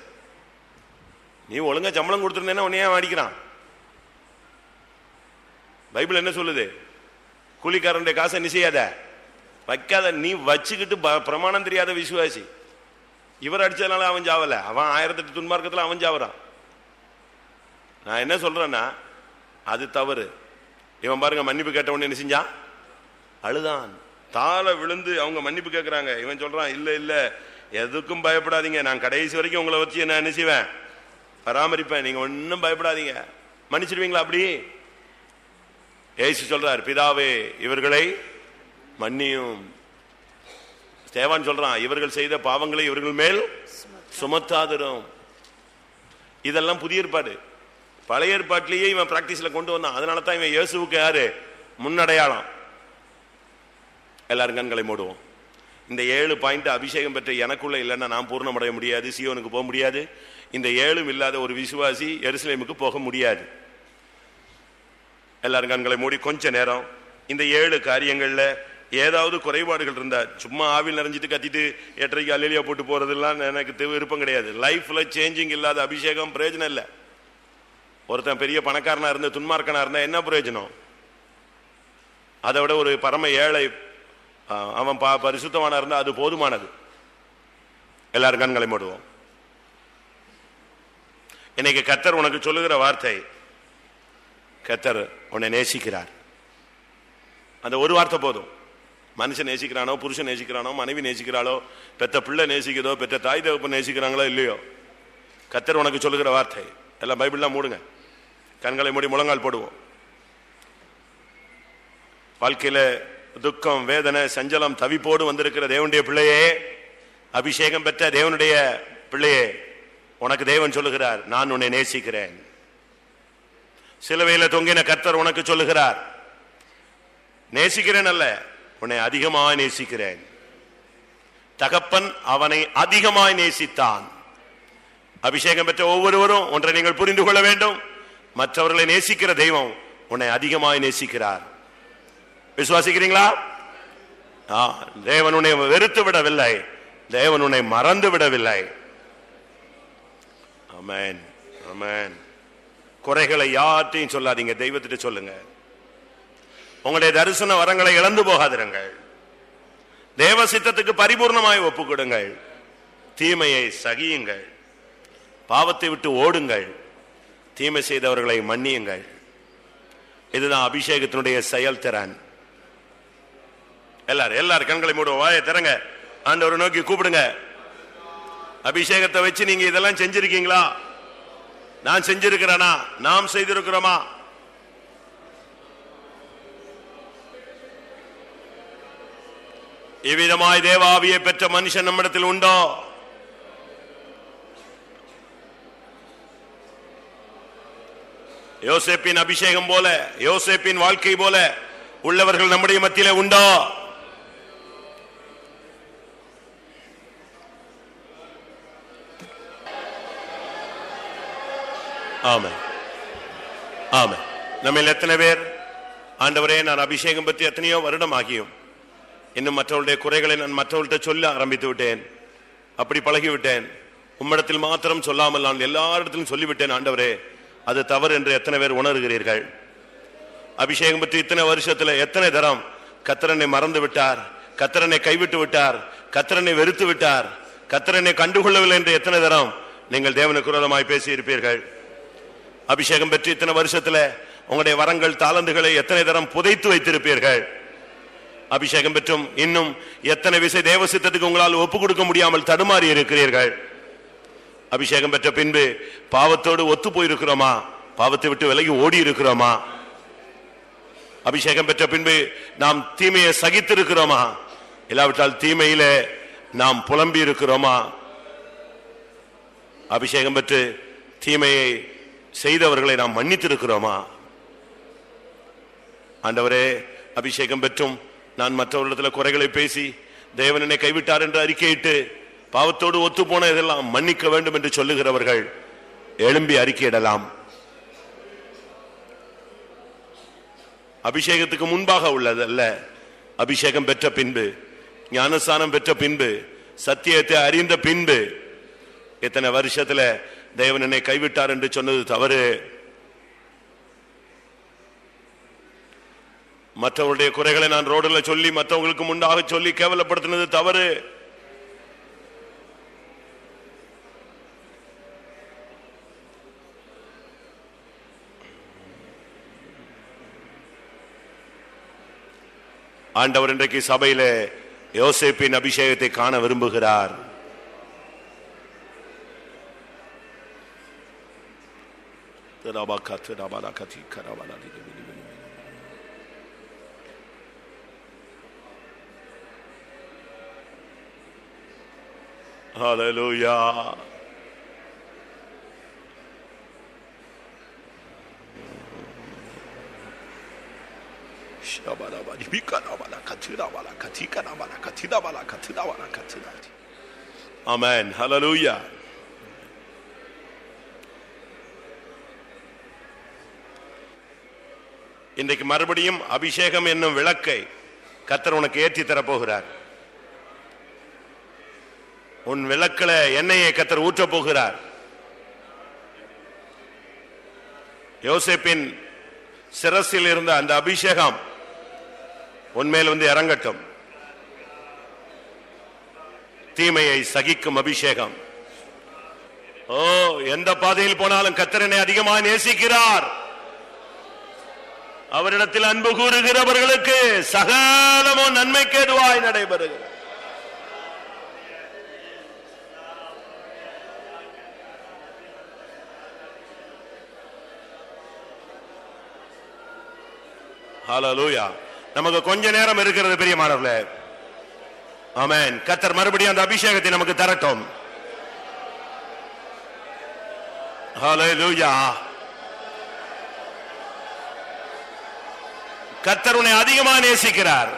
Speaker 1: நீ ஒழுங்கா சம்பளம் கொடுத்துருந்தேன்னா உன்னையே அடிக்கிறான். பைபிள் என்ன சொல்லுது? கூலிக்காரனுடைய காசை நீ செய்யாத, வைக்காத. நீ வச்சுக்கிட்டு பிரமாணம் தெரியாத விசுவாசி. இவர் அடிச்சதுனால அவன் சாவல, அவன் 1008 துன்மார்க்கத்தில் அவன் சாவறான். நான் என்ன சொல்றேன்னா அது தவறு. இவன் பாருங்க, மன்னிப்பு கேட்ட உடனே என்ன செஞ்சான்? அழுதான், தாழ விழுந்து அவங்க மன்னிப்பு கேட்கிறாங்க. இவன் சொல்றான், இல்ல இல்ல எதுக்கும் பயப்படாதீங்க, நான் கடைசி வரைக்கும் உங்களை வச்சு என்ன நினைச்சுவேன், பராமரிப்பேன், நீங்க ஒன்னும் பயப்படாதீங்க. மன்னிச்சிடுவீங்களா? அப்படி ஏசு சொல்றார், பிதாவே இவர்களை மன்னியும். ஸ்தேவான் சொல்றான், இவர்கள் செய்த பாவங்களை இவர்கள் மேல் சுமத்தாதிரும். இதெல்லாம் புதிய ஏற்பாடு. பழைய ஏற்பாட்டிலேயே இவன் பிராக்டிஸ்ல கொண்டு வந்தான். அதனால தான் இவன் இயேசுவுக்கு யாரு? முன்னடையாளம். எல்லாரும் கண்களை மூடுவோம். இந்த 7 பாயிண்ட் அபிஷேகம் பெற்ற எனக்குள்ள இல்லைன்னா நான் பூர்ணமடைய முடியாது, சீயோனுக்கு போக முடியாது. இந்த 7 இல்லாத ஒரு விசுவாசி எருசலேமுக்கு போக முடியாது. எல்லாரும் கண்களை மூடி கொஞ்ச நேரம் இந்த 7 காரியங்கள்ல ஏதாவது குறைபாடுகள் இருந்தா, சும்மா ஆவில் நிறைஞ்சிட்டு கத்திட்டு 8:30 அல்லேலியா போட்டு போறதெல்லாம் எனக்கு விருப்பம் கிடையாது. லைஃப்ல சேஞ்சிங் இல்லாத அபிஷேகம் பிரயோஜனம் இல்லை. ஒருத்தன் பெரிய பணக்காரனா இருந்த துன்மார்க்கனா இருந்தா என்ன பிரயோஜனம்? அதை விட ஒரு பரம ஏழை அவன் பரிசுத்தமான இருந்தா அது போதுமானது. எல்லாரும் கண்களை மூடுவோம். இன்னைக்கு கர்த்தர் உனக்கு சொல்லுகிற வார்த்தை, கர்த்தர் உன்னை நேசிக்கிறார். அந்த ஒரு வார்த்தை போதும். மனுஷன் நேசிக்கிறானோ, புருஷன் நேசிக்கிறானோ, மனைவி நேசிக்கிறாளோ, பெத்த பிள்ளை நேசிக்கிறதோ, பெற்ற தாய் தகப்பன் நேசிக்கிறாங்களோ இல்லையோ, கர்த்தர் உனக்கு சொல்லுகிற வார்த்தை. எல்லாம் பைபிள்லாம் மூடுங்க, கண்களை மூடி முழங்கால் போடுவோம். வாழ்க்கையில துக்கம், வேதனை, சஞ்சலம், தவிப்போடு வந்திருக்கிற தேவனுடைய பிள்ளையே, அபிஷேகம் பெற்ற தேவனுடைய பிள்ளையே, உனக்கு தேவன் சொல்லுகிறார், நான் உன்னை நேசிக்கிறேன். சிலுவையில தொங்கின கர்த்தர் உனக்கு சொல்லுகிறார், நேசிக்கிறேன் அல்ல, உன்னை அதிகமாய் நேசிக்கிறேன். தகப்பன் அவனை அதிகமாய் நேசித்தான். அபிஷேகம் பெற்ற ஒவ்வொருவரும் ஒன்றை நீங்கள் புரிந்து கொள்ள வேண்டும், மற்றவர்களை நேசிக்கிற தெய்வம் உன்னை அதிகமாய் நேசிக்கிறார். விசுவாசிக்கிறீங்களா? தேவன் உன்னை வெறுத்து விடவில்லை, தேவன் உன்னை மறந்து விடவில்லை. ஆமென், ஆமென். குறைகளை யார்ட்டையும் சொல்லாதீங்க, தெய்வத்திட்ட சொல்லுங்க. உங்களுடைய தரிசன வரங்களை இழந்து போகாதிருங்கள். தேவ சித்தத்துக்கு பரிபூர்ணமாய் ஒப்புக் கொடுங்கள். தீமையை சகியுங்கள், பாவத்தை விட்டு ஓடுங்கள், தீமை செய்தவர்களை மன்னியுங்கள். இதுதான் அபிஷேகத்தினுடைய செயல்திறன். எல்லாரும் கண்களை மூடுவோம், வாயை திறங்க, ஆண்டவரை நோக்கி கூப்பிடுங்க. அபிஷேகத்தை வச்சு நீங்க இதெல்லாம் செஞ்சிருக்கீங்களா? நான் செஞ்சிருக்கிறேனா? நாம் செய்திருக்கிறோமா? இவ்விதமாய் தேவாவியை பெற்ற மனுஷன் நம்மிடத்தில் உண்டோ? யோசேப்பின் அபிஷேகம் போல, யோசேப்பின் வாழ்க்கை போல உள்ளவர்கள் நம்முடைய மத்தியிலே உண்டோ? ஆமென், ஆமென். நம்மில் எத்தனை பேர், ஆண்டவரே நான் அபிஷேகம் பற்றி எத்தனையோ வருடம் ஆகியும் இன்னும் மற்றவருடைய குறைகளை நான் மற்றவர்கள்ட்ட சொல்ல ஆரம்பித்து விட்டேன், அப்படி பழகிவிட்டேன், உம்மிடத்தில் மாத்திரம் சொல்லாமல் நான் எல்லாரிடத்திலும் சொல்லிவிட்டேன் ஆண்டவரே, அது தவறு என்று எத்தனை பேர் உணர்கிறீர்கள்? அபிஷேகம் பற்றி இத்தனை வருஷத்துல எத்தனை தரம் கர்த்தரனை மறந்து விட்டார், கர்த்தரனை கைவிட்டு விட்டார், கர்த்தரனை வெறுத்து விட்டார், கர்த்தரனை கண்டுகொள்ளவில்லை என்று எத்தனை தரம் நீங்கள் தேவனுக்கு விரோதமாய் பேசி இருப்பீர்கள்? அபிஷேகம் பெற்று இத்தனை வருஷத்துல உங்களுடைய வரங்கள், தாளந்துகளை எத்தனை தரம் புதைத்து வைத்திருப்பீர்கள்? அபிஷேகம் பெற்றும் இன்னும் எத்தனை விசை தேவ சித்தத்துக்கு உங்களால் ஒப்பு கொடுக்க முடியாமல் தடுமாறி இருக்கிறீர்கள்? அபிஷேகம் பெற்ற பின்பு பாவத்தோடு ஒத்து போயிருக்கிறோமா? பாவத்தை விட்டு விலகி ஓடி இருக்கிறோமா? அபிஷேகம் பெற்ற பின்பு நாம் தீமையை சகித்திருக்கிறோமா? இல்லாவிட்டால் தீமையில நாம் புலம்பி இருக்கிறோமா? அபிஷேகம் பெற்று தீமையை செய்தவர்களை நாம் மன்னித்திருக்கிறோமா? ஆண்டவரே, அபிஷேகம் பெற்றும் நான் மற்றவர்களிடத்தில் குறைகளை பேசி தேவன் என்னை கைவிட்டார் என்று அறிக்கையிட்டு பாவத்தோடு ஒத்து போன இதெல்லாம் மன்னிக்க வேண்டும் என்று சொல்லுகிறவர்கள் எழும்பி அறிக்கையிடலாம். அபிஷேகத்துக்கு முன்பாக உள்ளது அல்ல, அபிஷேகம் பெற்ற பின்பு, ஞானஸ்நானம் பெற்ற பின்பு, சத்தியத்தை அறிந்த பின்பு. எத்தனை வருஷத்துல தேவன் என்னை கைவிட்டார் என்று சொன்னது தவறு. மற்றவருடைய குறைகளை நான் ரோடுல சொல்லி மற்றவங்களுக்கு முன்னாக சொல்லி கேவலப்படுத்தினது தவறு. ஆண்டவர் இன்றைக்கு சபையில யோசேப்பின் அபிஷேகத்தை காண விரும்புகிறார். Hallelujah. Amen. Hallelujah. இன்றைக்கு மறுபடியும் அபிஷேகம் என்னும் விளக்கை கர்த்தர் உனக்கு ஏற்றி தரப்போகிறார். உன் விளக்கில எண்ணெயை கர்த்தர் ஊற்றப் போகிறார். யோசேப்பின் சிரசில் இருந்த அந்த அபிஷேகம் உன்மேல் வந்து இறங்கட்டும். தீமையை சகிக்கும் அபிஷேகம். ஓ, எந்த பாதையில் போனாலும் கர்த்தர் என்னை அதிகமாக நேசிக்கிறார். அவரிடத்தில் அன்பு கூறுகிறவர்களுக்கு சகலமும் நன்மைக்கு ஏதுவாய் நடைபெறுகிறது. ஹல்லேலூயா. நமக்கு கொஞ்ச நேரம் இருக்கிறது பிரியமானவர்களே. ஆமென். கர்த்தர் மறுபடியும் அந்த அபிஷேகத்தை நமக்கு தரட்டும். ஹல்லேலூயா. கர்த்தர் உன்னை அதிகமாக நேசிக்கிறார்.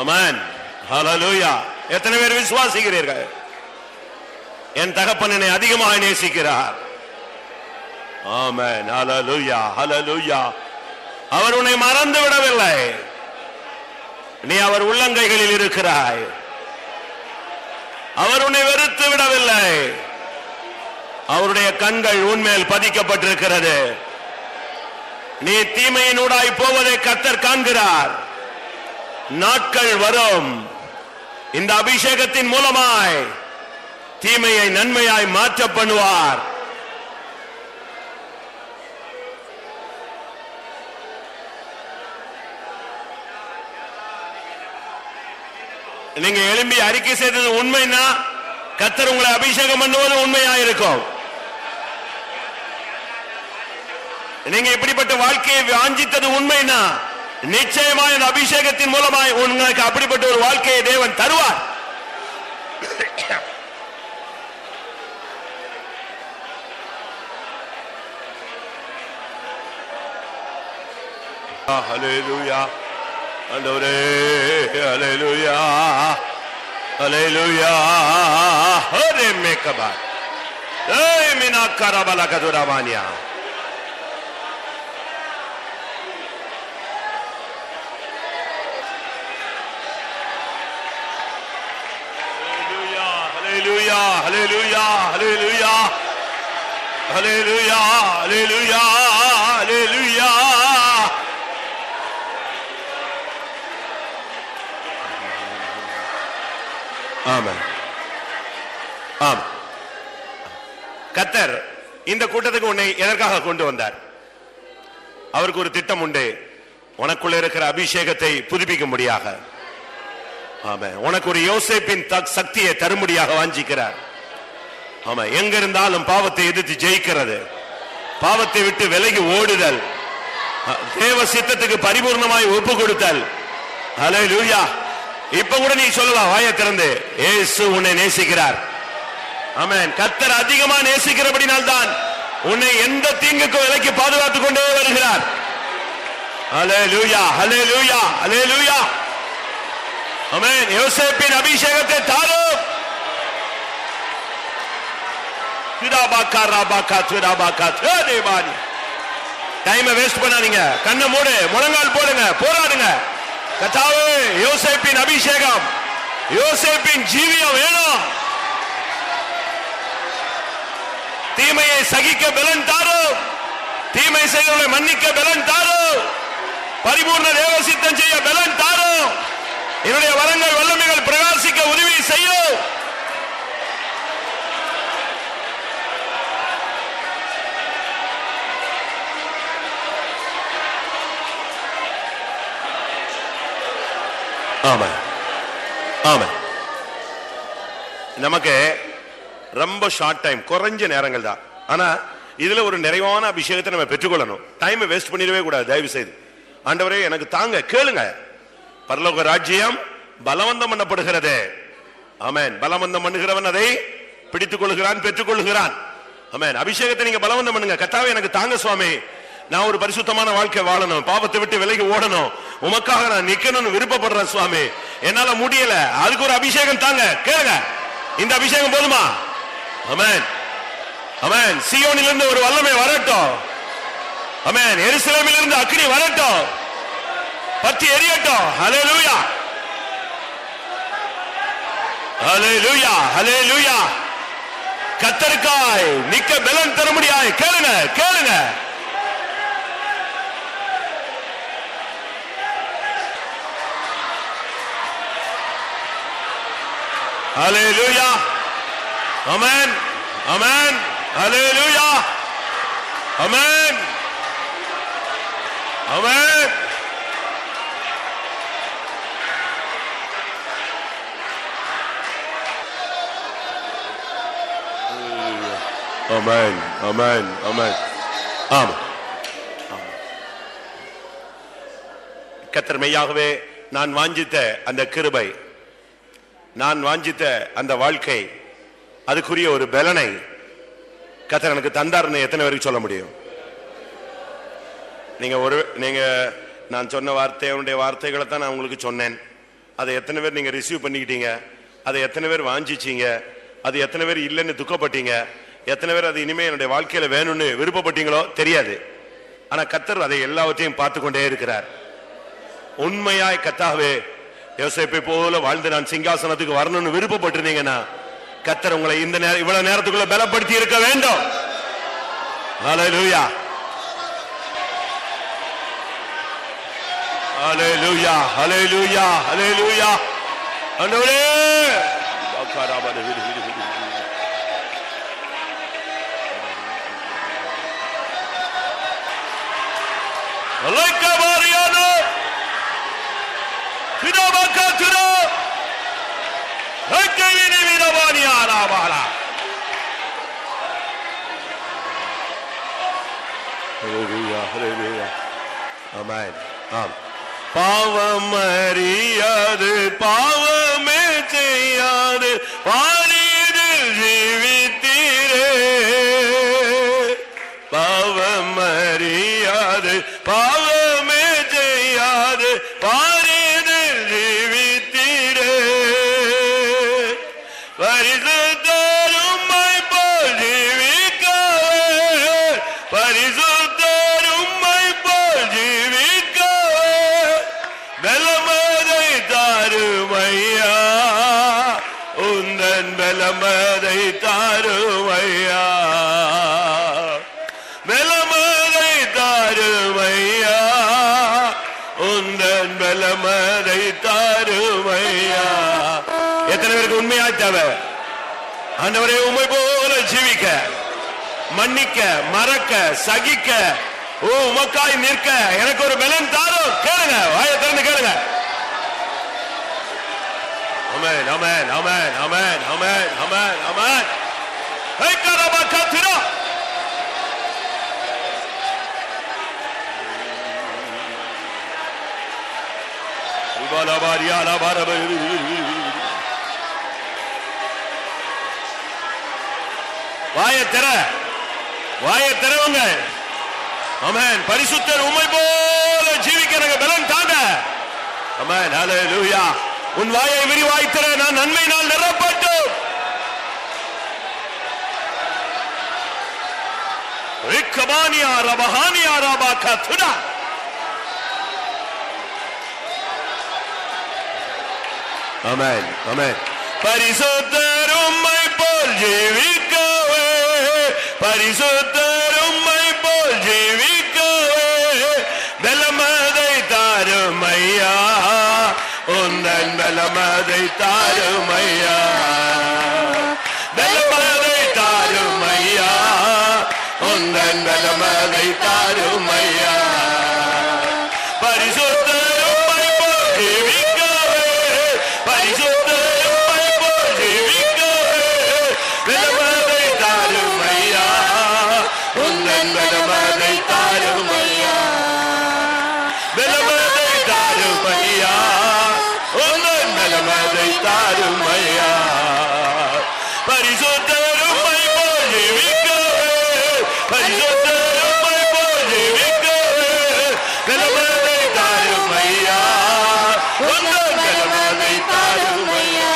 Speaker 1: ஆமென். ஹல்லேலூயா. எத்தனை பேர் விசுவாசிக்கிறீர்கள்? என் தகப்பன் என்னை அதிகமாக நேசிக்கிறார். ஆமென். ஹல்லேலூயா. ஹல்லேலூயா. அவர் உன்னை மறந்து விடவில்லை. நீ அவர் உள்ளங்கைகளில் இருக்கிறாய். அவர் உன்னை வெறுத்து விடவில்லை. அவருடைய கண்கள் உன்மேல் பதிக்கப்பட்டிருக்கிறது. நீ தீமையினூடாய் போவதை கர்த்தர் காண்கிறார். நாட்கள் வரும், இந்த அபிஷேகத்தின் மூலமாய் தீமையை நன்மையாய் மாற்ற பண்ணுவார். நீங்க எழும்பி அறிக்கை செய்தது உண்மைன்னா கர்த்தர் உங்களை அபிஷேகம் பண்ணுவது உண்மையாயிருக்கும். நீங்க இப்படிப்பட்ட வாழ்க்கையை வாஞ்சித்தது உண்மைன்னா நிச்சயமாக இந்த அபிஷேகத்தின் மூலமாய் உங்களுக்கு அப்படிப்பட்ட ஒரு வாழ்க்கையை தேவன் தருவார். ஹல்லேலூயா. ஆண்டவரே, ஹல்லேலூயா. ஹல்லேலூயா. ஹரே மேகபா. ஏய் Mina கரபல கதுரமானியா. Hallelujah, hallelujah, hallelujah, hallelujah, hallelujah, hallelujah. Amen. Amen. கர்த்தர் இந்த கூட்டத்துக்கு உன்னை எதற்காக கொண்டு வந்தார்? அவருக்கு ஒரு திட்டம் உண்டு. உனக்குள்ள இருக்கிற அபிஷேகத்தை புதுப்பிக்கும்படியாக. ஆமா, உனக்கு ஒரு யோசேப்பின் சக்தியை தரும்படியாக வாஞ்சிக்கிறார். ஆமா, எங்க இருந்தாலும் பாவத்தை எதிர்த்து ஜெயிக்கிறது, பாவத்தை விட்டு விலகி ஓடுதல், தேவ சித்தத்துக்கு பரிபூர்ணமாய் ஒப்பு கொடுத்தல். ஹல்லேலூயா. இப்ப கூட நீ சொல்லலாம் வாயை திறந்து, இயேசு உன்னை நேசிக்கிறார். ஆமென். கர்த்தர் அதிகமா நேசிக்கிறபடினால்தான் உன்னை எந்த தீங்குக்கும் விலக்கி பாதுகாத்துக் கொண்டே வருகிறார். ஹல்லேலூயா ஹல்லேலூயா ஹல்லேலூயா. ஆமென். யோசேப்பின் அபிஷேகத்தை தாரும். திராபாக்கா ராபாக்கா திராபாக்கா தேவானி. டைமை வேஸ்ட் பண்ணாதீங்க. கண்ணை மூடு, முழங்கால் போடுங்க, போராடுங்க. கர்த்தாவே, யோசேப்பின் அபிஷேகம், யோசேப்பின் ஜீவியம் வேணும். தீமையை சகிக்க பலன் தாரும். தீமை செய்தவர்களை மன்னிக்க பலன் தாரும். பரிபூர்ண தேவசித்தம் செய்ய பலன் தாரும். என்னுடைய வரங்கள் வல்லமைகள் பிரகாசிக்க உதவி செய்யும். ஆமா ஆமா. நமக்கு ரொம்ப ஷார்ட் டைம், குறைஞ்ச நேரங்கள் தான். ஆனா இதுல ஒரு நிறைவான அபிஷேகத்தை நம்ம பெற்றுக்கொள்ளணும். டைமை வேஸ்ட் பண்ணிடவே கூடாது. தயவு செய்து ஆண்டவரே எனக்கு தாங்க, கேளுங்க. பரலோக ராஜ்யம் பலவந்தம் பண்ணப்படுகிறது. ஆமென். பலவந்தம் பண்ணுகிறவன் அதை பிடித்துக் கொள்கிறான், பெற்றுக் கொள்கிறான். ஆமென். அபிஷேகத்தை நீங்க பலவந்தம் பண்ணுங்க. கர்த்தாவே எனக்கு தாங்க சுவாமி, நான் ஒரு பரிசுத்தமான வாழ்க்கை வாழணும், பாவத்தை விட்டு விலகி ஓடணும், உமக்காக நான் நிக்கணும்னு விருப்பப்படுறேன் சுவாமி, என்னால முடியல, அதுக்கு ஒரு அபிஷேகம் தாங்க. கேளுங்க, இந்த அபிஷேகம் போதுமா? ஆமென் ஆமென். சீயோனிலிருந்து ஒரு வல்லமை வரட்டும். ஆமென். எருசலேமிலிருந்து அக்கினி வரட்டும், பத்தி எரியட்டும். ஹல்லேலூயா ஹல்லேலூயா ஹல்லேலூயா. கர்த்தருக்காய் நிக்க பலன் தர முடியாது. கேளுங்க கேளுங்க. ஹல்லேலூயா ஆமென் ஆமென். ஹல்லேலூயா ஆமென் ஆமென். ஆமென் ஆமென் ஆமென். ஆமா. கர்த்தர் மெய்யாகவே நான் வாஞ்சித்த அந்த கிருபை, நான் வாஞ்சித்த அந்த வாழ்க்கை, அதுக்குரிய ஒரு பலனை கர்த்தர் எனக்கு தந்தார்னு எத்தனை பேருக்கு சொல்ல முடியும்? நீங்க நான் சொன்ன வார்த்தைகளை தான் நான் உங்களுக்கு சொன்னேன். அதை எத்தனை பேர் நீங்க ரிசீவ் பண்ணிக்கிட்டீங்க? அதை எத்தனை பேர் வாஞ்சிச்சீங்க? அது எத்தனை பேர் இல்லைன்னு துக்கப்பட்டீங்க? எத்தனை பேர் அது இனிமே என்னுடைய வாழ்க்கையில வேணும்னு விருப்பப்பட்டீங்களோ தெரியாது. ஆனா கர்த்தர் அதை எல்லாவற்றையும் பார்த்து கொண்டே இருக்கிறார். உண்மையாய் கர்த்தாவே யோசேப்பை போல வாழ்ந்து நான் சிங்காசனத்துக்கு வரணும்னு விருப்பப்பட்டிருந்தீங்கன்னா கர்த்தர் உங்களை இந்த இவ்வளவு நேரத்துக்குள்ள பலப்படுத்தி இருக்க வேண்டும். ஹல்லேலூயா ஹல்லேலூயா ஹல்லேலூயா ஹல்லேலூயா. ஆண்டவரே அலைக்கபாரியானோ பிதாபக்கத்துரோ ஹக்கவினி விரவானியாலாவாலா. ஹல்லேலூயா ஹல்லேலூயா ஆமென். ஆம். பாவம் அறியாது பாவமே செய்யாது பாரிதில் ஜீவித்தீரே. பாவம் அறியாது பாவமே செய்யாது பாரிதில் ஜீவித்தீரே. பரிசுத்தரும்மை போல் ஜீவிக்கவே, பரிசுத்தரும்மை போல் ஜீவிக்கவே பலமதை தாருமையா, உந்தன் பலமதை தாருமையா, பலமதை தாருமையா, உந்தன் பலமதை தாருமையா. எத்தனை பேருக்கு உண்மையா தேவை? ஆண்டவரே உம்மை போல ஜீவிக்க, மன்னிக்க, மறக்க, சகிக்க, உமக்காய் நிற்க எனக்கு ஒரு பலன் தாரும். கேளுங்க, வாயை திறந்து கேளுங்க. ஆமென் ஆமென் ஆமென் ஆமென் ஆமென் ஆமென் ஆமென். ஹைகரபகத்ரா உபலபாரியால பரப. வாயை திறவுங்க. ஆமென். பரிசுத்தர் உம்மை போல ஜீவிக்க எனக்கு பலன் தாங்க. ஆமென். ஹalleluya. உன் வாயை விரிவாய் திற, நான் நன்மையினால் நிரப்பட்டும். ரிக்கமானியா ரபஹானியா ரபகதுடா. ஆமென். ஆமென். பரிசுத்தர் உம்மை போல் ஜீவிக்கவே, பரிசுத்தர் உம்மை போல் ஜீவிக்கவே பலமதை தாரும் ஐயா, உந்தன் பலமதை தாரும் ஐயா, பலமதை தாரும் ஐயா, உந்தன் பலமதை தாரும் ஐயா. பரிசுத்தர் உம்மை போல் ஜீவிக்கவே, பரிசுத்தர் உம்மை போல் ஜீவிக்கவே பலமதை தாரும் ஐயா, உந்தன் பலமதை தாரும் ஐயா, பலமதை தாரும் ஐயா, உந்தன் பலமதை தாரும் ஐயா. பரிசுத்தர் உம்மை போல் ஜீவிக்கவே, பரிசுத்தர் உம்மை போல் ஜீவிக்கவே பலமதை தாரும் ஐயா, உந்தன் பலமதை தாரும் ஐயா,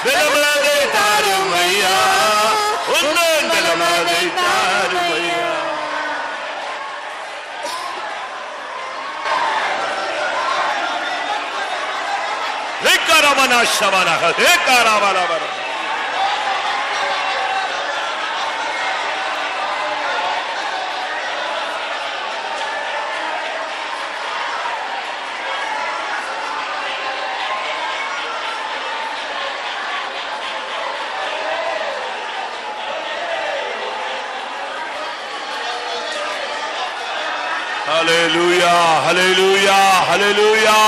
Speaker 1: பலமதை தாரும் ஐயா, உந்தன் பலமதை தாரும் ஐயா. ஏகாரமனா ஷவனஹ ஏகாரமனவர. Hallelujah, hallelujah, hallelujah.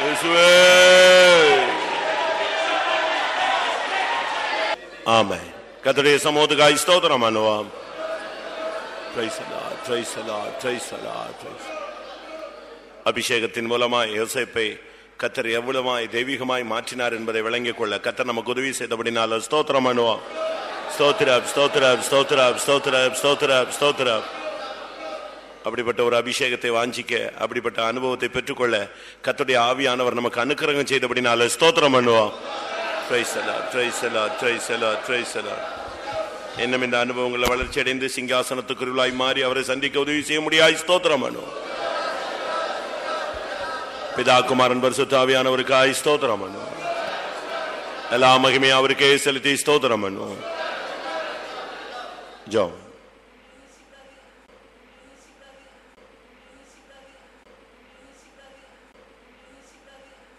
Speaker 1: இயேசுவே. ஆமென். கர்த்தருடைய சமூகத்துக்காய் ஸ்தோத்திரம் பண்ணுவோம். Praise the Lord, praise the Lord, praise the Lord, praise. அபிஷேகத்தின் மூலமாய் யோசேப்பை கர்த்தர் எவ்வளவாய் தெய்வீகமாய் மாற்றினார் என்பதை விளங்கிக் கொள்ள கர்த்தர் நமக்கு உதவி செய்தபடினால ஸ்தோத்திரம் பண்ணுவோம். ஸ்தோத்திரம், ஸ்தோத்திரம், ஸ்தோத்திரம், ஸ்தோத்திரம், ஸ்தோத்திரம், ஸ்தோத்திரம். அப்படிப்பட்ட ஒரு அபிஷேகத்தை வாஞ்சிக்க, அப்படிப்பட்ட அனுபவத்தை பெற்றுக்கொள்ள கர்த்தருடைய ஆவியானவர் நமக்கு அனுக்கிரகம் செய்தபடினால ஸ்தோத்திரம் பண்ணுவோம். Praise the Lord, praise the Lord, praise the Lord, praise the Lord. இன்னும் இந்த அனுபவங்களை வளர்ச்சி அடைந்து சிங்காசனத்துக்குள்ளாய் மாறி அவரை சந்திக்க உதவி செய்ய முடியாது. ஸ்தோத்திரம் பண்ணுவோம். பிதா குமாரன் பரிசுத்த ஆவியானவருக்காய் ஸ்தோத்திரம் பண்ணுவோம். எல்லா மகிமையும் அவருக்கே செலுத்தி ஸ்தோத்திரம் பண்ணுவோம். ஜெபம்.